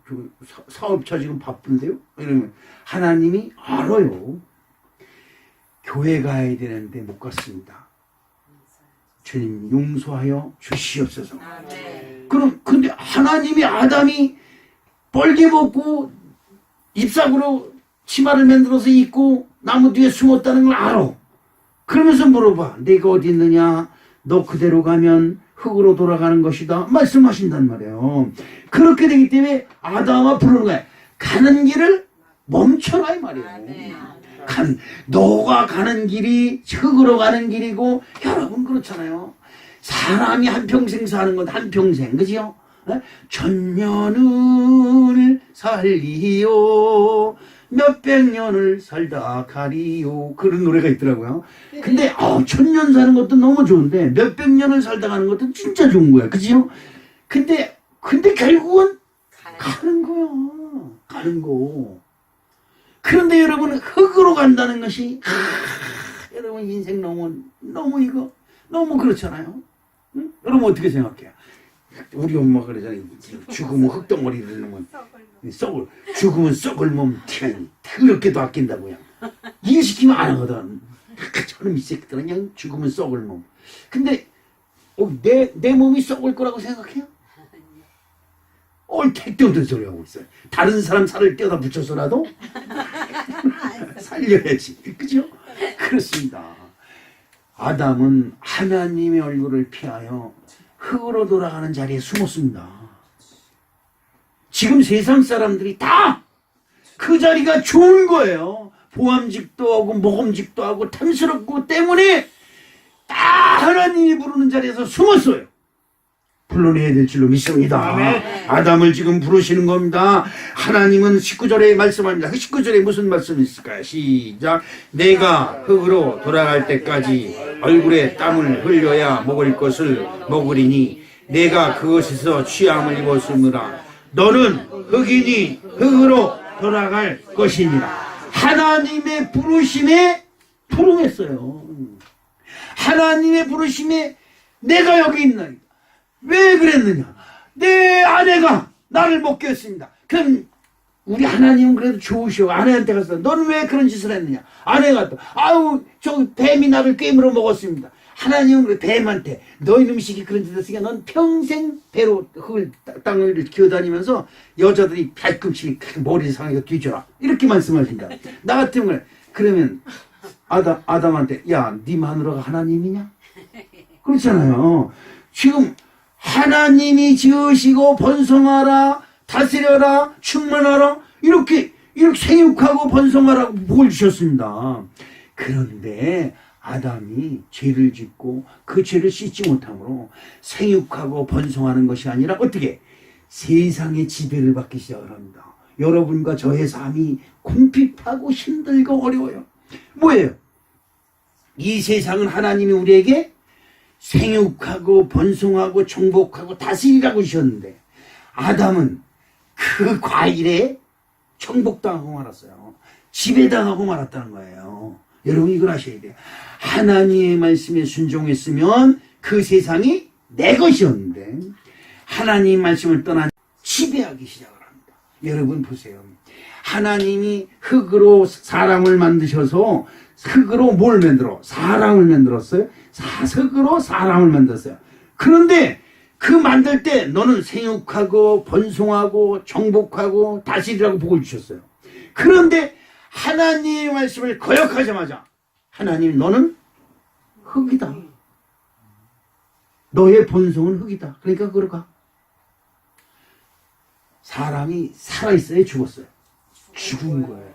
사업차 지금 바쁜데요. 이러면 하나님이 알아요. 교회 가야 되는데 못 갔습니다. 주님 용서하여 주시옵소서. 그럼 근데 하나님이 아담이 뻘개 벗고 잎사귀로 치마를 만들어서 입고 나무 뒤에 숨었다는 걸 알아. 그러면서 물어봐. 내가 어디 있느냐? 너 그대로 가면 흙으로 돌아가는 것이다. 말씀하신단 말이에요. 그렇게 되기 때문에 아담아 부르는 거야. 가는 길을 멈춰라 이 말이에요. 너가 가는 길이 흙으로 가는 길이고 여러분 그렇잖아요. 사람이 한평생 사는 건 한평생 그지요? 천년을 살리요 몇백 년을 살다 가리요 그런 노래가 있더라고요. 근데 천년 사는 것도 너무 좋은데 몇백 년을 살다 가는 것도 진짜 좋은 거야. 그지요? 근데 결국은 가는 거야. 가는 거. 그런데 여러분 흙으로 간다는 것이 여러분 인생 너무 그렇잖아요. 응? 여러분 어떻게 생각해요? 우리 엄마가 그러잖아요. 죽으면 흙덩어리를 넣으면 죽으면 썩을 몸 더럽게도 아낀다고요. 일 시키면 안 하거든. 저는 이 새끼들은 그냥 죽으면 썩을 몸. 근데 내 몸이 썩을 거라고 생각해요? 택도 없는 소리 하고 있어요. 다른 사람 살을 떼어다 붙여서라도 살려야지. 그죠? 그렇습니다. 아담은 하나님의 얼굴을 피하여 흙으로 돌아가는 자리에 숨었습니다. 지금 세상 사람들이 다 그 자리가 좋은 거예요. 보암직도 하고 모험직도 하고 탐스럽고 때문에 딱 하나님이 부르는 자리에서 숨었어요. 불러내야 될 줄로 믿습니다. 아담을 지금 부르시는 겁니다. 하나님은 19절에 말씀합니다. 그 19절에 무슨 말씀이 있을까요? 시작. 내가 흙으로 돌아갈 때까지 얼굴에 땀을 흘려야 먹을 것을 먹으리니 내가 그것에서 취함을 입었으므라. 너는 흙이니 흙으로 돌아갈 것이니라. 하나님의 부르심에 불응했어요. 하나님의 부르심에 내가 여기 있나이다. 왜 그랬느냐? 내 아내가 나를 못 꼈습니다. 그럼 우리 하나님은 그래도 좋으시오. 아내한테 가서 너는 왜 그런 짓을 했느냐? 아내가 또 아우 저 뱀이 나를 꿰물어 먹었습니다. 하나님은 그래 뱀한테 너희 놈식이 그런 짓을 했으니까 넌 평생 배로 흙을 땅을 기어다니면서 여자들이 발꿈치 머리 상하게 뒤져라. 이렇게 말씀하신다. 나 같으면 그러면 아담한테 야, 네 마누라가 하나님이냐? 그렇잖아요. 지금 하나님이 지으시고 번성하라, 다스려라, 충만하라 이렇게 생육하고 번성하라고 복을 주셨습니다. 그런데 아담이 죄를 짓고 그 죄를 씻지 못함으로 생육하고 번성하는 것이 아니라 어떻게 세상의 지배를 받기 시작을 합니다. 여러분과 저의 삶이 궁핍하고 힘들고 어려워요. 뭐예요? 이 세상은 하나님이 우리에게 생육하고 번성하고 정복하고 다스리라고 주셨는데 아담은 그 과일에 정복당하고 말았어요. 지배당하고 말았다는 거예요. 여러분 이걸 아셔야 돼요. 하나님의 말씀에 순종했으면 그 세상이 내 것이었는데 하나님 말씀을 떠나 지배하기 시작을 합니다. 여러분 보세요. 하나님이 흙으로 사람을 만드셔서 흙으로 뭘 만들어? 사람을 만들었어요. 흙으로 사람을 만들었어요. 그런데 그 만들 때 너는 생육하고 번성하고 정복하고 다스리라고 복을 주셨어요. 그런데 하나님의 말씀을 거역하자마자 하나님 너는 흙이다. 너의 본성은 흙이다. 그러니까 그러 가. 사람이 살아있어야 죽었어요. 죽은 거예요.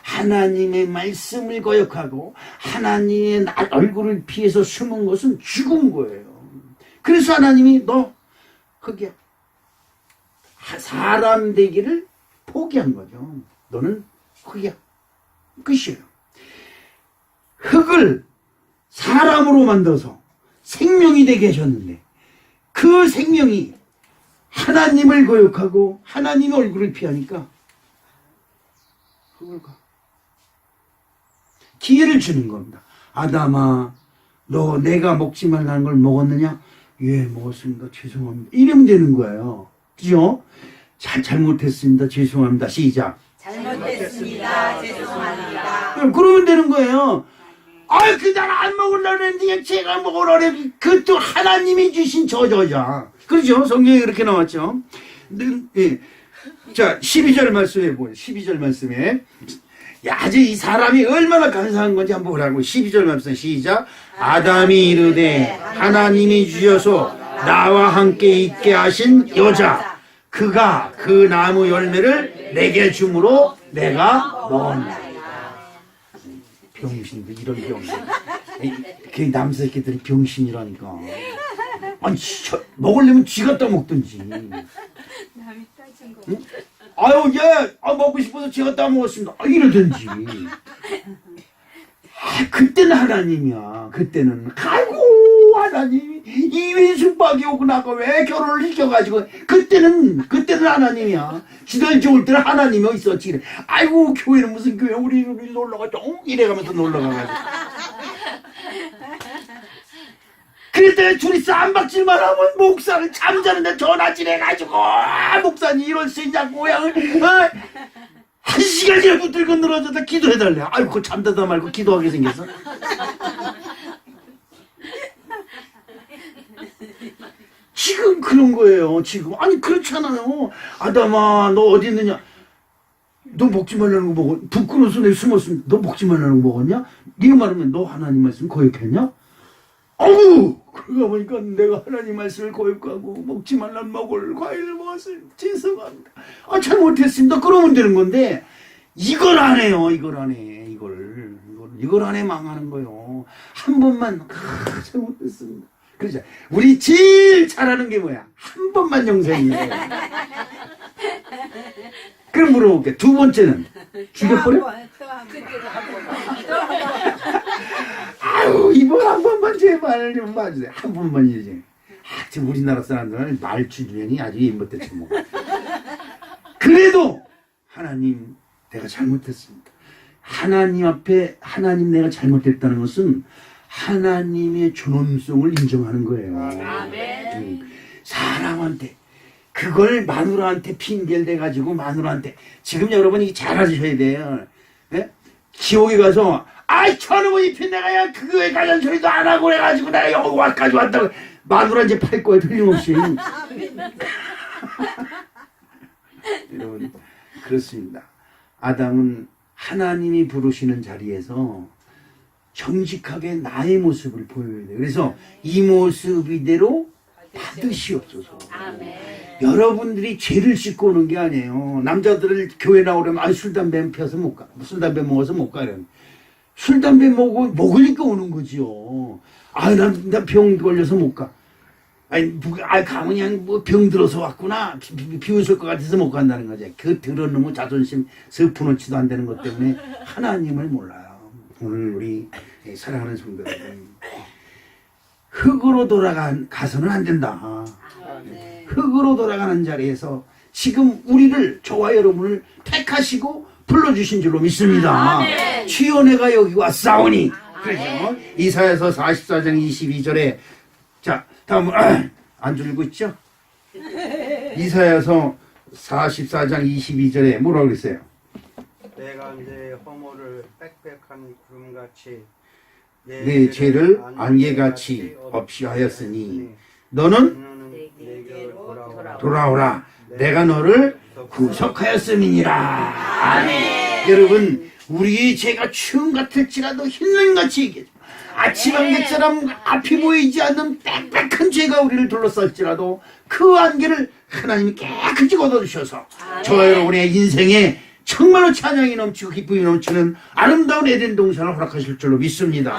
하나님의 말씀을 거역하고 하나님의 얼굴을 피해서 숨은 것은 죽은 거예요. 그래서 하나님이 너 흙이야. 사람 되기를 포기한 거죠. 너는 흙이야. 끝이에요. 흙을 사람으로 만들어서 생명이 되게 하셨는데 그 생명이 하나님을 거역하고 하나님의 얼굴을 피하니까 흙을 가. 기회를 주는 겁니다. 아담아, 너 내가 먹지 말라는 걸 먹었느냐? 예, 먹었습니다. 죄송합니다. 이러면 되는 거예요. 그죠? 잘못했습니다. 죄송합니다. 시작. 잘못했습니다. 죄송합니다. 그러면 되는 거예요. 아이, 난 안 먹으려고 했는데 제가 먹으려고 했는데 그것도 하나님이 주신 저저자. 그렇죠? 성경에 그렇게 나왔죠. 예. 자, 12절 말씀해 보세요. 12절 말씀에. 야, 아주 이 사람이 얼마나 간사한 건지 한번 보라고. 12절 말씀 시작. 아담이 이르되 하나님이 주셔서 나와 함께 있게 하신 여자 그가 그 나무 열매를 내게 주므로 내가 먹었나이다. 병신들 이런 병신. 그 남새끼들이 병신이라니까. 아니 먹으려면 쥐 갖다 먹든지. 남이 따진 거. 응? 아유 얘 먹고 싶어서 쥐 갖다 먹었습니다. 이러든지. 그때는 하나님이야. 그때는 아이고 하나님이 이민숙박이 오고 나가 왜 결혼을 시켜가지고 그때는 하나님이야. 지들 좋을 때는 하나님이 있었지. 그래. 아이고 교회는 무슨 교회 우리 놀러가죠. 이래가면서 놀러가가지고. 그랬더니 둘이 쌈박질만 하면 목사를 잠자는데 전화질 해가지고 목사님 이럴 수 있냐고 한 시간이나 붙들고 늘어져서 기도해달래. 아이고 그거 잠자다 말고 기도하게 생겼어. 지금 그런 거예요. 지금 아니 그렇잖아요. 아담아 너 어디 있느냐. 너 먹지 말라는 거 먹었. 부끄러워서 내가 숨었으면 너 먹지 말라는 거 먹었냐. 네가 말하면 너 하나님 말씀 거역했냐. 어우 그러고 보니까 내가 하나님 말씀을 거역하고 먹지 말란 먹을 과일을 먹었어요. 죄송합니다. 잘못했습니다. 그러면 되는 건데 이걸 안 해요. 이걸 이걸 안에 망하는 거요. 한 번만 잘못했습니다. 그러자 우리 제일 잘하는 게 뭐야? 한 번만 영생이에요. 그럼 물어볼게. 두 번째는 죽여버려? 아유 이번 한 번만 제발 좀 봐주세요. 한 번만 이제. 지금 우리나라 사람들은 말주변이 아주 못됐지 뭐. 그래도 하나님 내가 잘못했습니다. 하나님 앞에 하나님 내가 잘못했다는 것은 하나님의 존엄성을 인정하는 거예요. 사람한테 그걸 마누라한테 핑계를 대가지고 마누라한테 지금 여러분이 잘 아셔야 돼요. 예? 지옥에 가서 아이 저놈의 입힌 내가 야 그거에 관련 소리도 안 하고 그래가지고 내가 여기 와까지 왔다고 마누라 이제 팔 거야 틀림없이. 여러분 그렇습니다. 아담은 하나님이 부르시는 자리에서 정직하게 나의 모습을 보여야 돼요. 그래서 이 모습 이대로 받으시옵소서. 여러분들이 죄를 씻고 오는 게 아니에요. 남자들을 교회 나오려면 아, 술, 담배 피워서 못 가. 술, 담배 먹어서 못 가. 술, 담배 먹으니까 오는 거지요. 아, 나 병 걸려서 못 가. 아니, 가면 그냥 뭐 병 들어서 왔구나. 비웃을 것 같아서 못 간다는 거지. 그 들어놓으면 자존심 서프놓지도 안 되는 것 때문에 하나님을 몰라요. 오늘 우리 사랑하는 성도 여러분. 흙으로 돌아가서는 안 된다. 흙으로 돌아가는 자리에서 지금 우리를 저와 여러분을 택하시고 불러주신 줄로 믿습니다. 취연회가 여기 왔사오니. 그렇죠. 이사야서 44장 22절에 자 다음 안 줄고 있죠? 이사야서 44장 22절에 뭐라고 그랬어요? 내가 내 허물을 빽빽한 구름같이 내 죄를 안개같이 없이 하였으니 너는 내게로 돌아오라. 내가 너를 구속하였음이니라. 아멘. 여러분 우리의 죄가 추운 같을지라도 흰눈같이 얘기해줘. 아침 안개처럼 앞이 보이지 않는 빽빽한 죄가 우리를 둘러쌀지라도 그 안개를 하나님이 깨끗이 걷어주셔서 저와 여러분의 인생에 정말로 찬양이 넘치고 기쁨이 넘치는 아름다운 에덴 동산을 허락하실 줄로 믿습니다.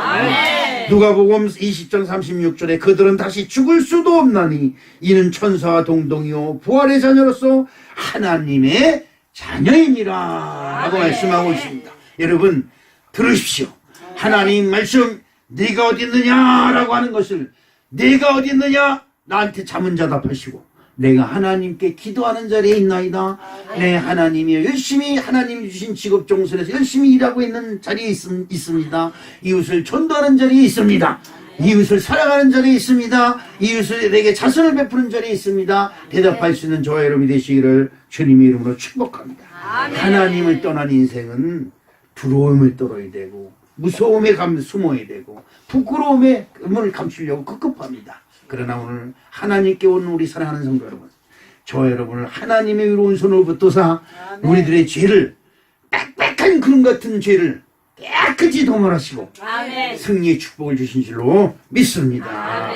누가복음 20장 36절에 그들은 다시 죽을 수도 없나니 이는 천사와 동동이요 부활의 자녀로서 하나님의 자녀입니다 라고 말씀하고 있습니다. 여러분 들으십시오. 하나님 말씀 네가 어디 있느냐 라고 하는 것을 내가 어디 있느냐 나한테 자문자답하시고 내가 하나님께 기도하는 자리에 있나이다. 내 하나님이 열심히 하나님이 주신 직업 종선에서 열심히 일하고 있는 자리에 있습니다. 이웃을 전도하는 자리에 있습니다. 이웃을 사랑하는 자리에 있습니다. 이웃에게 자선을 베푸는 자리에 있습니다. 대답할 수 있는 저와 여러분이 되시기를 주님의 이름으로 축복합니다. 하나님을 떠난 인생은 두려움을 떨어야 되고 무서움에 숨어야 되고 부끄러움에 음을 감추려고 급급합니다. 그러나 오늘 하나님께 온 우리 사랑하는 성도 여러분, 저와 여러분을 하나님의 의로운 손을 붙드사 우리들의 죄를 빽빽한 구름 같은 죄를 깨끗이 도말하시고 승리의 축복을 주신 줄로 믿습니다.